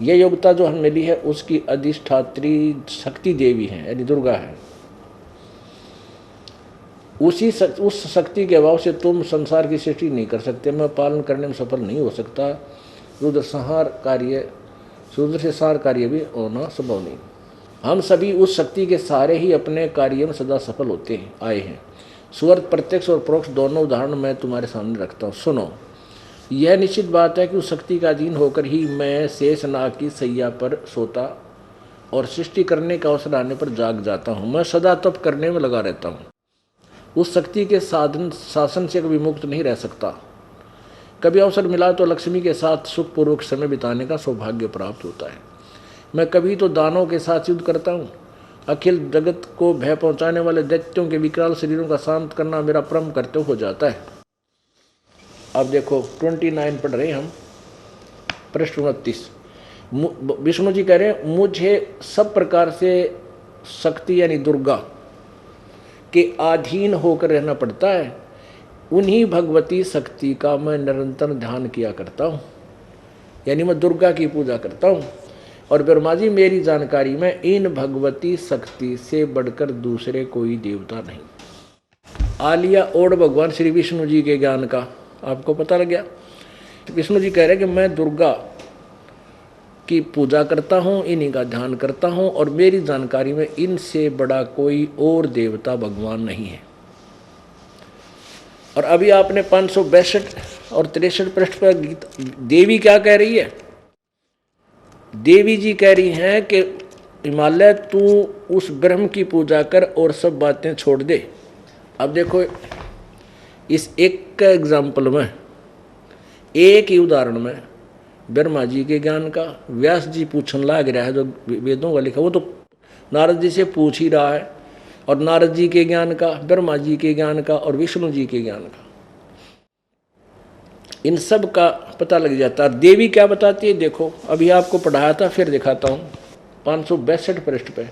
यह योग्यता जो हमें मिली है उसकी अधिष्ठात्री शक्ति देवी है, यानी दुर्गा है। उस शक्ति के अभाव से तुम संसार की सृष्टि नहीं कर सकते, मैं पालन करने में सफल नहीं हो सकता, रुद्र से संहार कार्य भी होना संभव नहीं। हम सभी उस शक्ति के सहारे ही अपने कार्य में सदा सफल होते आए हैं। सुअर्थ प्रत्यक्ष और परोक्ष दोनों उदाहरण मैं तुम्हारे सामने रखता हूँ, सुनो। यह निश्चित बात है कि उस शक्ति का अधीन होकर ही मैं शेषनाग की सैया पर सोता और सृष्टि करने का अवसर आने पर जाग जाता हूँ। मैं सदा तप करने में लगा रहता हूँ, उस शक्ति के शासन से कभी मुक्त नहीं रह सकता। कभी अवसर मिला तो लक्ष्मी के साथ सुखपूर्वक समय बिताने का सौभाग्य प्राप्त होता है। मैं कभी तो दानों के साथ युद्ध करता हूँ अखिल जगत को भय पहुंचाने वाले दैत्यों के विकराल शरीरों का शांत करना मेरा परम कर्तव्य हो जाता है। अब देखो 29 पढ़ रहे हैं हम, पृष्ठ 29। विष्णु जी कह रहे हैं मुझे सब प्रकार से शक्ति यानी दुर्गा के अधीन होकर रहना पड़ता है। उन्हीं भगवती शक्ति का मैं निरंतर ध्यान किया करता हूँ, यानी मैं दुर्गा की पूजा करता हूँ। और ब्रह्मा जी मेरी जानकारी में इन भगवती शक्ति से बढ़कर दूसरे कोई देवता नहीं। आलिया और भगवान श्री विष्णु जी के ज्ञान का आपको पता लग गया। विष्णु जी कह रहे हैं कि मैं दुर्गा की पूजा करता हूँ, इन्हीं का ध्यान करता हूँ, और मेरी जानकारी में इनसे बड़ा कोई और देवता भगवान नहीं है। और अभी आपने 562 और 63 पृष्ठ पर देवी क्या कह रही है? देवी जी कह रही हैं कि हिमालय तू उस ब्रह्म की पूजा कर और सब बातें छोड़ दे। अब देखो इस एक एग्जाम्पल में, एक ही उदाहरण में ब्रह्मा जी के ज्ञान का व्यास जी पूछने लग रहा है, जो वेदों का लिखा वो तो नारद जी से पूछ ही रहा है, और नारद जी के ज्ञान का, ब्रह्मा जी के ज्ञान का और विष्णु जी के ज्ञान का, इन सब का पता लग जाता है। देवी क्या बताती है देखो, अभी आपको पढ़ाया था फिर दिखाता हूँ 562 पृष्ठ पे,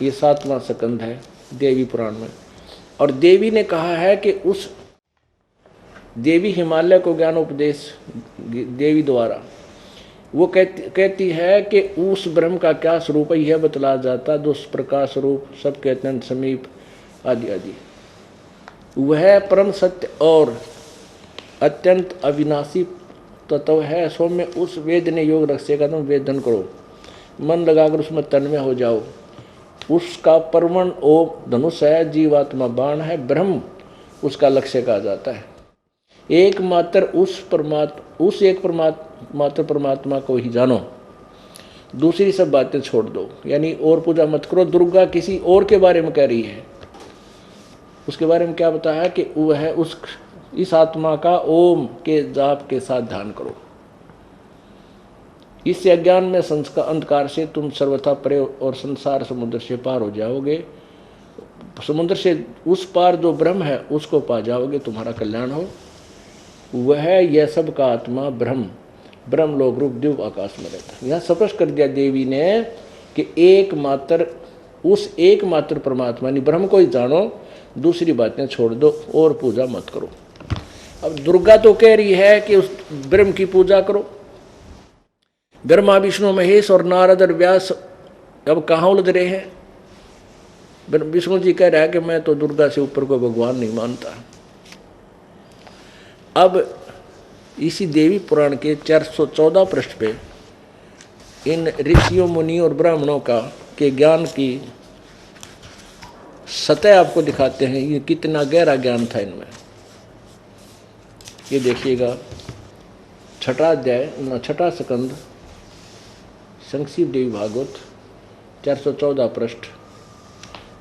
ये 7वां स्कंद है देवी पुराण में। और देवी ने कहा है कि उस देवी हिमालय को ज्ञान उपदेश देवी द्वारा वो कहती है कि उस ब्रह्म का क्या स्वरूप है यह बतला जाता, जो प्रकाश स्वरूप सबके अत्यंत समीप आदि आदि, वह परम सत्य और अत्यंत अविनाशी तत्व है। सौम्य उस वेद ने योग रक्षेगा, तुम वेदन करो, मन लगाकर उसमें तन्मय हो जाओ। उसका परमण ओम धनुष है, जीवात्मा बाण है, ब्रह्म उसका लक्ष्य कहा जाता है। एकमात्र उस एक मात्र परमात्मा को ही जानो, दूसरी सब बातें छोड़ दो, यानी और पूजा मत करो। दुर्गा किसी और के बारे में कह रही है, उसके बारे में क्या बताया कि वह इस आत्मा का ओम के जाप के साथ ध्यान करो। इस अज्ञान में संस्कार अंधकार से तुम सर्वथा परे और संसार समुद्र से पार हो जाओगे। समुद्र से उस पार जो ब्रह्म है उसको पा जाओगे, तुम्हारा कल्याण हो। वह यह सब का आत्मा ब्रह्म लोक रूप दिव्य आकाश में रहता है। यहाँ स्पष्ट कर दिया देवी ने कि उस एकमात्र परमात्मा यानी ब्रह्म को ही जानो, दूसरी बातें छोड़ दो और पूजा मत करो। अब दुर्गा तो कह रही है कि उस ब्रह्म की पूजा करो। ब्रह्मा विष्णु महेश और नारद और व्यास अब कहाँ उलझ रहे हैं? विष्णु जी कह रहा है कि मैं तो दुर्गा से ऊपर कोई भगवान नहीं मानता। अब इसी देवी पुराण के 414 पृष्ठ पे इन ऋषियों मुनि और ब्राह्मणों के ज्ञान की सतह आपको दिखाते हैं, ये कितना गहरा ज्ञान था इनमें। ये देखिएगा 6ठा अध्याय 6ठा स्कंद संक्षिप देवी भागवत 414 पृष्ठ।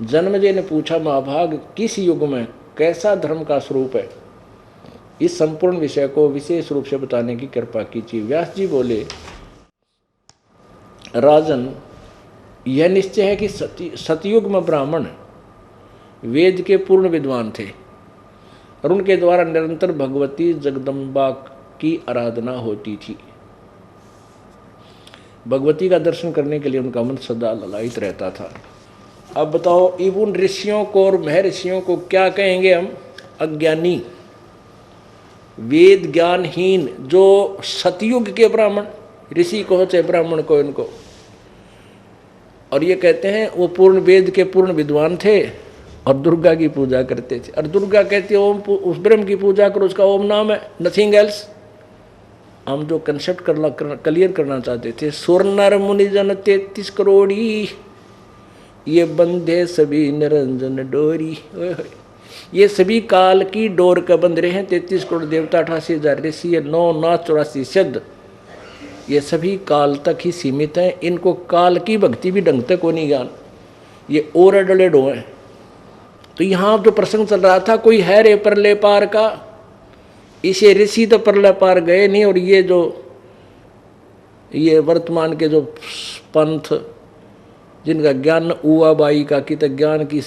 जन्मेजय ने पूछा, महाभाग किस युग में कैसा धर्म का स्वरूप है? इस संपूर्ण विषय को विशेष रूप से बताने की कृपा कीजिए। व्यास जी बोले, राजन यह निश्चय है कि सतयुग में ब्राह्मण वेद के पूर्ण विद्वान थे और उनके द्वारा निरंतर भगवती जगदम्बा की आराधना होती थी। भगवती का दर्शन करने के लिए उनका मन सदा ललायित रहता था। अब बताओ, उन ऋषियों को और महर्षियों को क्या कहेंगे हम? अज्ञानी, वेद ज्ञानहीन, जो सतयुग के ब्राह्मण, ऋषि को चाहे ब्राह्मण को, इनको। और ये कहते हैं वो पूर्ण वेद के पूर्ण विद्वान थे और दुर्गा की पूजा करते थे। और दुर्गा कहती है ओम, उस ब्रह्म की पूजा करो, उसका ओम नाम है, नथिंग एल्स। हम जो कंसेप्ट क्लियर करना चाहते थे, सुर नर मुनि जन 33 करोड़ी, ये बंधे सभी निरंजन डोरी। ये सभी काल की डोर का बंध रहे हैं। 33 करोड़ देवता, 88,000 ऋषि, 9 नाथ 84 सिद्ध, ये सभी काल तक ही सीमित हैं। इनको काल की भक्ति भी ढंग तक को नहीं ज्ञान, ये और अडले डो हैं। तो यहाँ जो प्रसंग चल रहा था, कोई है रे परले पार का, इसे ऋषि तो परले पार गए नहीं। और ये वर्तमान के जो पंथ जिनका ज्ञान उआ बाई का कि ज्ञान की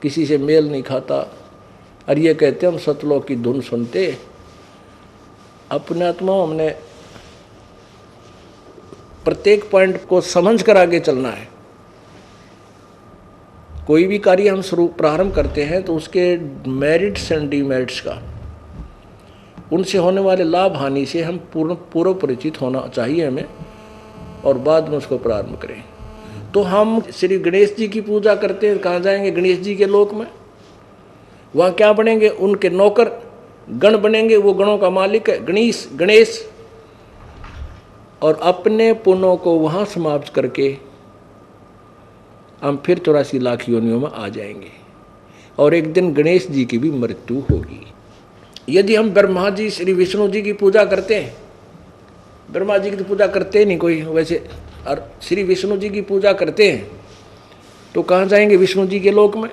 किसी से मेल नहीं खाता, और ये कहते हम सतलोक की धुन सुनते। अपने आत्मा हमने प्रत्येक पॉइंट को समझ कर आगे चलना है। कोई भी कार्य हम शुरू प्रारंभ करते हैं तो उसके मेरिट्स एंड डीमेरिट्स का, उनसे होने वाले लाभ हानि से हम पूर्व परिचित होना चाहिए हमें, और बाद में उसको प्रारंभ करें। तो हम श्री गणेश जी की पूजा करते हैं, कहाँ जाएंगे? गणेश जी के लोक में। वहाँ क्या बनेंगे? उनके नौकर गण बनेंगे, वो गणों का मालिक है गणेश। और अपने पुण्यों को वहाँ समाप्त करके हम फिर 84 लाख योनियों में आ जाएंगे, और एक दिन गणेश जी की भी मृत्यु होगी। यदि हम ब्रह्मा जी श्री विष्णु जी की पूजा करते हैं, ब्रह्मा जी की तो पूजा करते नहीं कोई वैसे, और श्री विष्णु जी की पूजा करते हैं, तो कहाँ जाएंगे? विष्णु जी के लोक में।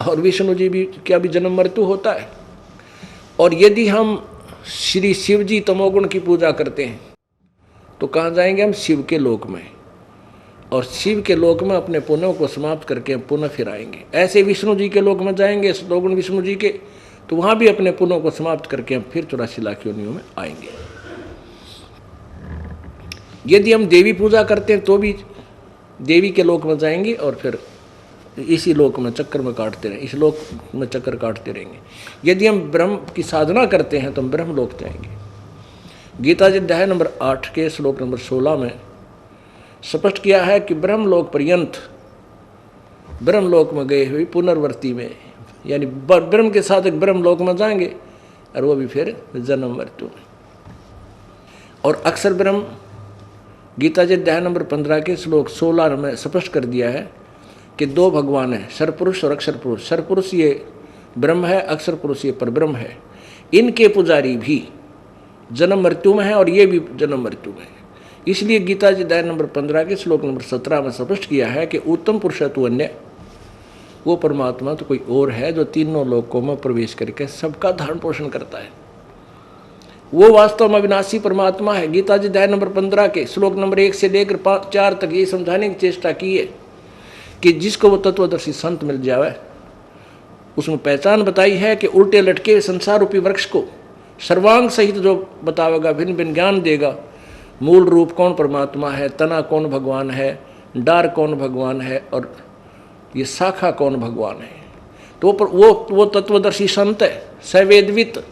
और विष्णु जी भी क्या भी जन्म मृत्यु होता है। और यदि हम श्री शिव जी तमोगुण की पूजा करते हैं तो कहाँ जाएंगे? हम शिव के लोक में, और शिव के लोक में अपने पुण्यों को समाप्त करके हम पुनः फिर आएंगे। ऐसे विष्णु जी के लोक में जाएंगे, सतोगुण विष्णु जी के, तो वहाँ भी अपने पुण्यों को समाप्त करके हम फिर 84 लाख योनियों में आएंगे। यदि हम देवी पूजा करते हैं तो भी देवी के लोक में जाएंगे, और फिर इसी लोक में चक्कर में काटते रहेंगे, इस लोक में चक्कर काटते रहेंगे। यदि हम ब्रह्म की साधना करते हैं तो हम ब्रह्म लोक जाएंगे। गीता जी अध्याय नंबर 8 के श्लोक नंबर 16 में स्पष्ट किया है कि ब्रह्मलोक पर्यंत, ब्रह्मलोक में गए हुए पुनर्वर्ती में, यानी ब्रह्म के साथ एक ब्रह्मलोक में जाएंगे, और वो भी फिर जन्म मृत्यु में। और अक्षर ब्रह्म गीता जी अध्याय नंबर 15 के श्लोक 16 में स्पष्ट कर दिया है कि दो भगवान हैं, सरपुरुष और अक्षर पुरुष। सरपुरुष ये ब्रह्म है, अक्षर पुरुष ये परब्रह्म है। इनके पुजारी भी जन्म मृत्यु में है, और ये भी जन्म मृत्यु में है। इसलिए गीता जी अध्याय नंबर 15 के श्लोक नंबर 17 में स्पष्ट किया है कि उत्तम पुरुष तु अन्य, वो परमात्मा तो कोई और है जो तीनों लोकों में प्रवेश करके सबका धारण पोषण करता है। वो वास्तव में अविनाशी परमात्मा है। गीता जी अध्याय नंबर 15 के श्लोक नंबर 1 से लेकर 4 तक ये समझाने की चेष्टा की है कि जिसको वो तत्वदर्शी संत मिल जाए, उसमें पहचान बताई है कि उल्टे लटके संसार रूपी वृक्ष को सर्वांग सहित जो बतावेगा, भिन्न भिन्न ज्ञान देगा। मूल रूप कौन परमात्मा है, तना कौन भगवान है, डार कौन भगवान है, और ये शाखा कौन भगवान है। तो वो तत्वदर्शी संत है, सवेदवित।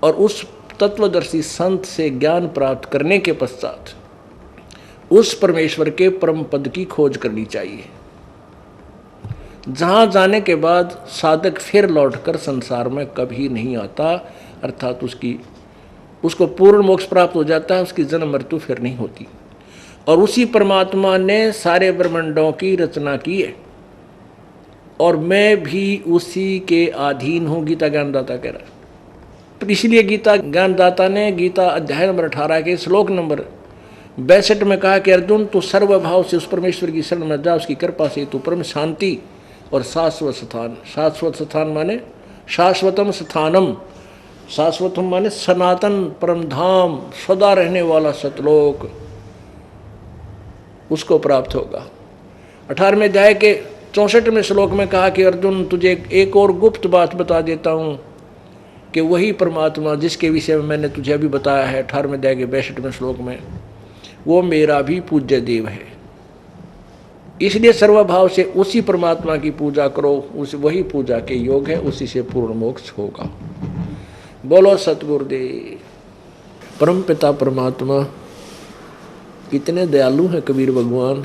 और उस तत्वदर्शी संत से ज्ञान प्राप्त करने के पश्चात उस परमेश्वर के परम पद की खोज करनी चाहिए, जहां जाने के बाद साधक फिर लौटकर संसार में कभी नहीं आता, अर्थात उसको पूर्ण मोक्ष प्राप्त हो जाता है, उसकी जन्म मृत्यु फिर नहीं होती। और उसी परमात्मा ने सारे ब्रह्मांडों की रचना की है, और मैं भी उसी के अधीन हूँ, गीता ज्ञानदाता कह रहा है। तो इसलिए गीता ज्ञानदाता ने गीता अध्याय नंबर 18 के श्लोक नंबर 62 में कहा कि अर्जुन तू सर्वभाव से उस परमेश्वर की शरण में जा, उसकी कृपा से तू परम शांति और शाश्वत स्थान, शाश्वत स्थान माने शाश्वतम स्थानम, शाश्वतम माने सनातन परम धाम, सदा रहने वाला सतलोक, उसको प्राप्त होगा। 18वें अध्याय के 64वें श्लोक में कहा कि अर्जुन तुझे एक और गुप्त बात बता देता हूँ कि वही परमात्मा जिसके विषय में मैंने तुझे अभी बताया है 18वें अध्याय के 62वें श्लोक में, वो मेरा भी पूज्य देव है। इसलिए सर्वभाव से उसी परमात्मा की पूजा करो, वही पूजा के योग है, उसी से पूर्ण मोक्ष होगा। बोलो सतगुरुदेव। परम पिता परमात्मा कितने दयालु हैं कबीर भगवान।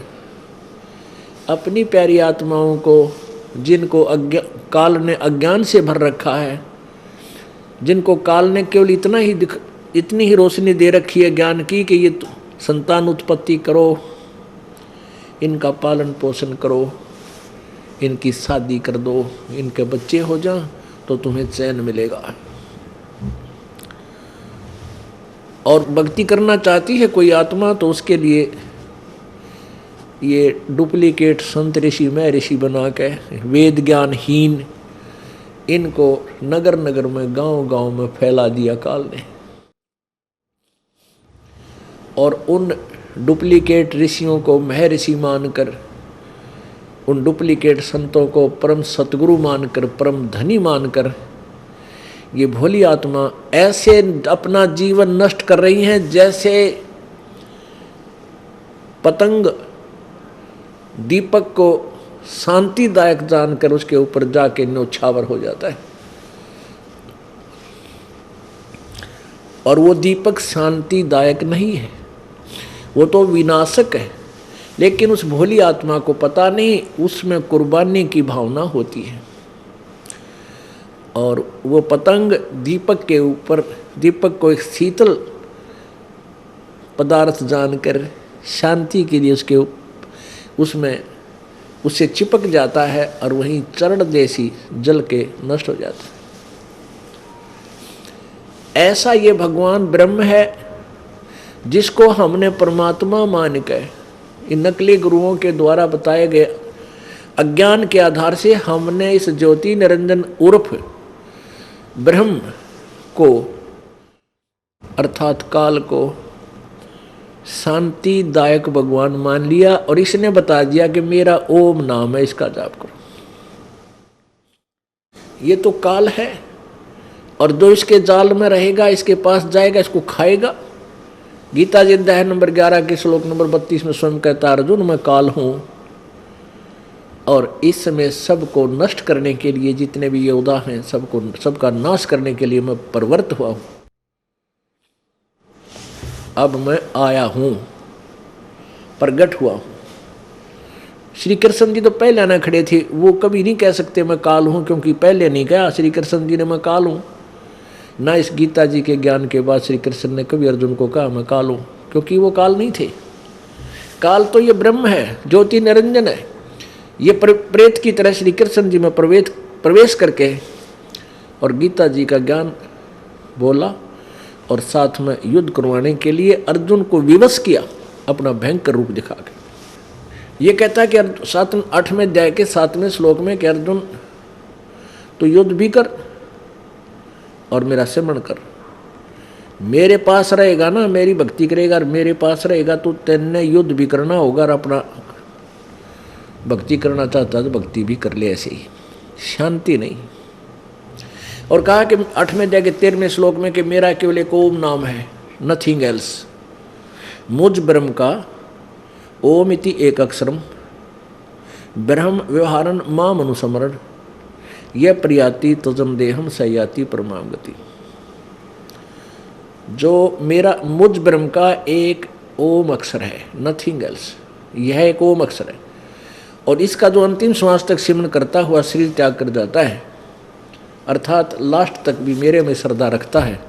अपनी प्यारी आत्माओं को, जिनको काल ने अज्ञान से भर रखा है, जिनको काल ने केवल इतनी ही रोशनी दे रखी है ज्ञान की कि ये संतान उत्पत्ति करो, इनका पालन पोषण करो, इनकी शादी कर दो, इनके बच्चे हो जाएं तो तुम्हें चैन मिलेगा। और भक्ति करना चाहती है कोई आत्मा तो उसके लिए ये डुप्लीकेट संत ऋषि में ऋषि बना के वेद ज्ञानहीन इनको नगर नगर में गांव गांव में फैला दिया काल ने। और उन डुप्लीकेट ऋषियों को महर्षि मानकर, उन डुप्लीकेट संतों को परम सतगुरु मानकर, परम धनी मानकर ये भोली आत्मा ऐसे अपना जीवन नष्ट कर रही हैं जैसे पतंग दीपक को शांतिदायक जानकर उसके ऊपर जाके न्योछावर हो जाता है। और वो दीपक शांतिदायक नहीं है, वो तो विनाशक है। लेकिन उस भोली आत्मा को पता नहीं, उसमें कुर्बानी की भावना होती है। और वो पतंग दीपक के ऊपर, दीपक को एक शीतल पदार्थ जानकर शांति के लिए उसमें उससे चिपक जाता है और वहीं चरण जैसी जल के नष्ट हो जाता है। ऐसा ये भगवान ब्रह्म है जिसको हमने परमात्मा मान कर, इन नकली गुरुओं के द्वारा बताए गए अज्ञान के आधार से हमने इस ज्योति निरंजन उर्फ ब्रह्म को अर्थात काल को शांतिदायक भगवान मान लिया और इसने बता दिया कि मेरा ओम नाम है, इसका जाप करो। ये तो काल है और जो इसके जाल में रहेगा, इसके पास जाएगा, इसको खाएगा। गीता जी अध्याय नंबर 11 के श्लोक नंबर 32 में स्वयं कहता है, अर्जुन मैं काल हूं और इस समय सबको नष्ट करने के लिए, जितने भी योद्धा हैं सबका नाश करने के लिए मैं प्रवृत्त हुआ हूं। अब मैं आया हूं, प्रगट हुआ हूं। श्री कृष्ण जी तो पहले ना खड़े थे, वो कभी नहीं कह सकते मैं काल हूं, क्योंकि पहले नहीं कहा श्री कृष्ण जी ने मैं काल हूं। ना इस गीता जी के ज्ञान के बाद श्री कृष्ण ने कभी अर्जुन को कहा मैं काल हूं, क्योंकि वो काल नहीं थे। काल तो ये ब्रह्म है, ज्योति निरंजन है। ये प्रेत की तरह श्री कृष्ण जी में प्रवेश करके और गीता जी का ज्ञान बोला और साथ में युद्ध करवाने के लिए अर्जुन को विवश किया, अपना भयंकर रूप दिखा के। ये कहता है कि 8वें अध्याय के 7वें श्लोक में कि अर्जुन तो युद्ध भी कर और मेरा सिमरण कर। मेरे पास रहेगा ना, मेरी भक्ति करेगा और मेरे पास रहेगा तो तेने युद्ध भी करना होगा और अपना भक्ति करना चाहता तो भक्ति भी कर ले, ऐसे ही शांति नहीं। और कहा कि 8वें अध्याय के 13वें श्लोक में कि मेरा केवल एक ओम नाम है, नथिंग एल्स। मुझ ब्रह्म का ओम इति एक अक्षरम ब्रह्म व्यवहारन माम अनुस्मरण यह प्रियाति तजम देहम सयाति परमाम गति। जो मेरा मुझ ब्रह्म का एक ओम अक्षर है, नथिंग एल्स, यह एक ओम अक्षर है। और इसका जो अंतिम श्वास तक सिमरन करता हुआ शरीर त्याग कर जाता है, अर्थात लास्ट तक भी मेरे में श्रद्धा रखता है,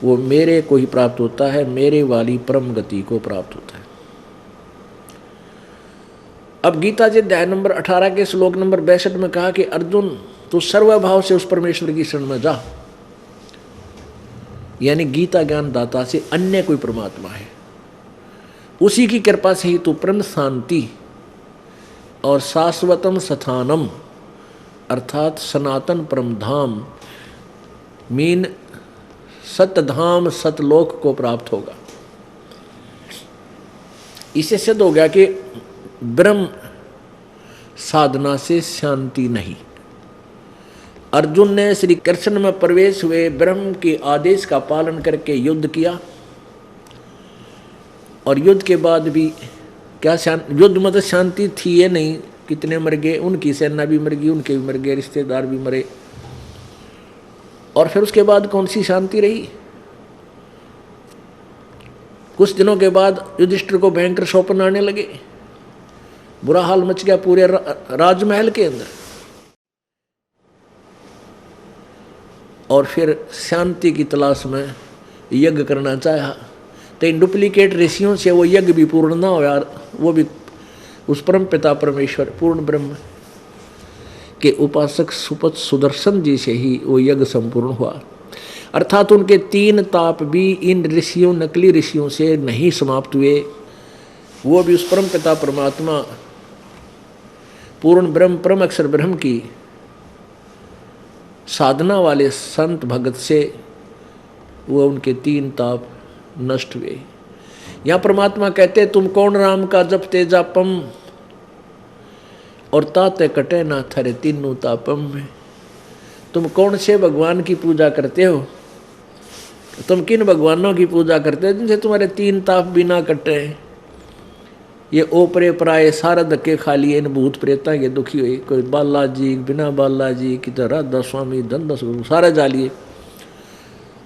वो मेरे को ही प्राप्त होता है, मेरे वाली परम गति को प्राप्त होता है। अब गीता जी अध्याय नंबर 18 के श्लोक नंबर 62 में कहा कि अर्जुन तू सर्वभाव से उस परमेश्वर की शरण में जा। यानी गीता ज्ञान दाता से अन्य कोई परमात्मा है, उसी की कृपा से ही तू परम शांति और शाश्वतम स्थानम अर्थात सनातन परम धाम मीन सतधाम सतलोक को प्राप्त होगा। इसे सिद्ध हो गया कि ब्रह्म साधना से शांति नहीं। अर्जुन ने श्री कृष्ण में प्रवेश हुए ब्रह्म के आदेश का पालन करके युद्ध किया और युद्ध के बाद भी क्या युद्ध में तो शांति थी ये नहीं, कितने मर गए, उनकी सेना भी मर गई, उनके भी मर गए, रिश्तेदार भी मरे। और फिर उसके बाद कौन सी शांति रही? कुछ दिनों के बाद युधिष्ठिर को भयंकर स्वप्न आने लगे, बुरा हाल मच गया पूरे राजमहल के अंदर। और फिर शांति की तलाश में यज्ञ करना चाहा, तो इन डुप्लीकेट ऋषियों से वो यज्ञ भी पूर्ण ना हो यार, वो भी उस परम पिता परमेश्वर पूर्ण ब्रह्म के उपासक सुपथ सुदर्शन जी से ही वो यज्ञ संपूर्ण हुआ। अर्थात उनके 3 ताप भी इन ऋषियों नकली ऋषियों से नहीं समाप्त हुए, वो भी उस परम पिता परमात्मा पूर्ण ब्रह्म परम अक्षर ब्रह्म की साधना वाले संत भगत से वो उनके 3 ताप नष्ट हुए। यहाँ परमात्मा कहते तुम कौन राम का जपते जापम और ताते कटे ना थरे तीनों तापम में। तुम कौन से भगवान की पूजा करते हो, तुम किन भगवानों की पूजा करते हो जिनसे तुम्हारे तीन ताप बिना कटे। ये ओपरे पराये सारा धक्के खा लिए इन भूत प्रेता के दुखी हुई, कोई बालाजी बिना बालाजी की तरह राधा स्वामी धनदास गुरु सारे जा लिए।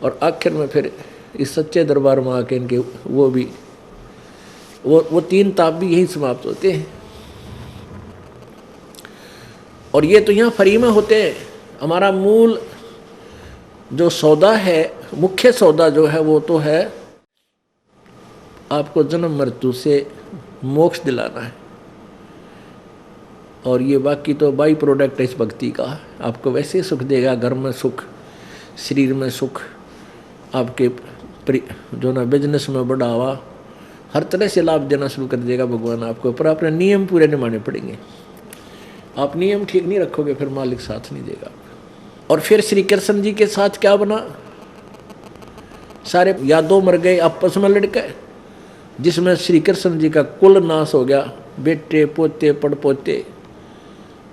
और आखिर में फिर इस सच्चे दरबार में आके इनके वो भी वो तीन ताप भी यही समाप्त होते हैं। और ये तो यहाँ फ्री में होते हैं। हमारा मूल जो सौदा है, मुख्य सौदा जो है वो तो है आपको जन्म मृत्यु से मोक्ष दिलाना है। और ये बाकी तो बाई प्रोडक्ट है इस भक्ति का। आपको वैसे सुख देगा, घर में सुख, शरीर में सुख, आपके जो ना बिजनेस में बढ़ावा, हर तरह से लाभ देना शुरू कर देगा भगवान आपको। पर अपने नियम पूरे निभाने पड़ेंगे। आप नियम ठीक नहीं रखोगे फिर मालिक साथ नहीं देगा। और फिर श्री कृष्ण जी के साथ क्या बना, सारे यादव मर गए आपस में लड़के, जिसमें श्री कृष्ण जी का कुल नाश हो गया। बेटे पोते पड़पोते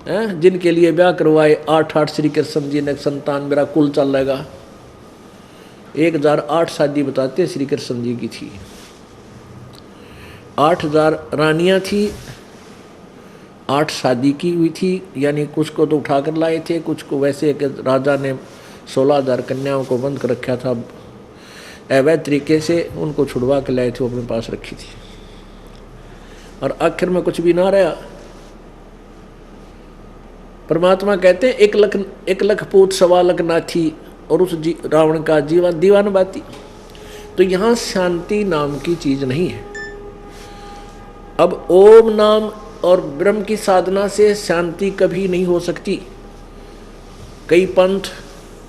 जिनके लिए ब्याह करवाए 8 श्री कृष्ण जी ने संतान, मेरा कुल चलेगा। 1008 शादी बताते श्री कृष्ण जी की थी। 8000 रानियां थी, 8 शादी की हुई थी, यानी कुछ को तो उठा कर लाए थे, कुछ को वैसे कि राजा ने 16,000 कन्याओं को बंद कर रखा था अवैध तरीके से, उनको छुड़वा के लाए थे, वो अपने पास रखी थी। और आखिर में कुछ भी ना रहा। परमात्मा कहते हैं 1 लाख पूत 1.25 लाख नाथी और उस रावण का जीवन दीवान बाती। तो यहाँ शांति नाम की चीज नहीं है। अब ओम नाम और ब्रह्म की साधना से शांति कभी नहीं हो सकती। कई पंथ,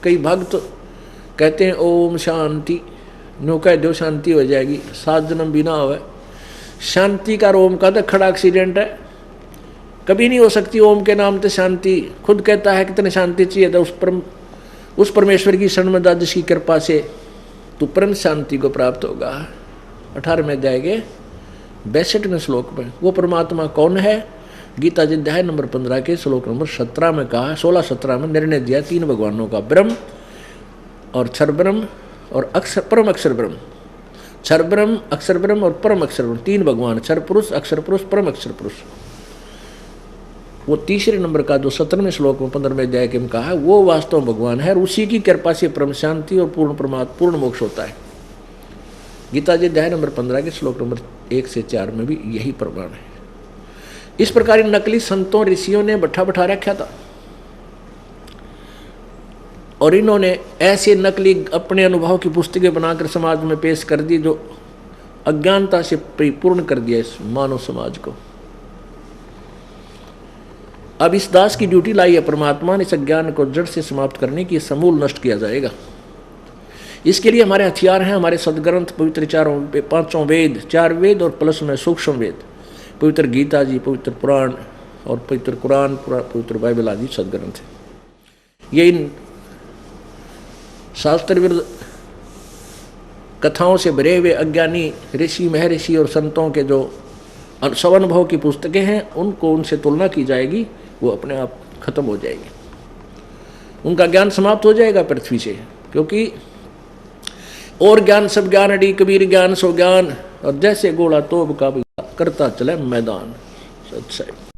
कई भक्त कहते हैं ओम शांति, नो कह दो शांति हो जाएगी, 7 जन्म भी ना होवे। शांति का ओम का तो खड़ा एक्सीडेंट है, कभी नहीं हो सकती ओम के नाम से शांति। खुद कहता है कितनी शांति चाहिए था उस परमेश्वर की शरण में, दादश की कृपा से तू परम शांति को प्राप्त होगा। 18 में जाएंगे 62वें श्लोक में वो परमात्मा कौन है। गीता जी अध्याय नंबर 15 के श्लोक नंबर 17 में कहा, 16-17 में निर्णय दिया 3 भगवानों का, ब्रह्म और क्षर ब्रह्म और परम अक्षर ब्रह्म। क्षर ब्रह्म, अक्षर ब्रह्म और परम अक्षर ब्रह्म, 3 भगवान, क्षर पुरुष, अक्षर पुरुष, परम अक्षर पुरुष। वो तीसरे नंबर का जो 17वें श्लोक में 15वें अध्याय के में कहा है, वो वास्तव भगवान है और उसी की कृपा से परम शांति और पूर्ण मोक्ष होता है। गीता जी अध्याय नंबर 15 के श्लोक नंबर 1 से 4 में भी यही प्रमाण है। इस प्रकार इन नकली संतों ऋषियों ने बैठा रखा था और इन्होंने ऐसे नकली अपने अनुभव की पुस्तकें बनाकर समाज में पेश कर दी जो अज्ञानता से परिपूर्ण कर दिया इस मानव समाज को। अब इस दास की ड्यूटी लाई है परमात्मा ने, इस अज्ञान को जड़ से समाप्त करने की, समूल नष्ट किया जाएगा। इसके लिए हमारे हथियार हैं, हमारे सदग्रंथ, पवित्र 5 वेद, 4 वेद और प्लस में सूक्ष्म वेद, पवित्र गीता जी, पवित्र पुराण और पवित्र कुरान, पवित्र बाइबल आदि सदग्रंथ है। ये इन शास्त्र विरुद्ध कथाओं से भरे हुए अज्ञानी ऋषि, महर्षि और संतों के जो स्वानुभव की पुस्तकें हैं, उनको उनसे तुलना की जाएगी, वो अपने आप खत्म हो जाएगी, उनका ज्ञान समाप्त हो जाएगा पृथ्वी से। क्योंकि और ज्ञान सब ज्ञान अड़ी, कबीर ज्ञान सो ज्ञान, और जैसे गोला तोब का करता चले मैदान। सच्चाई।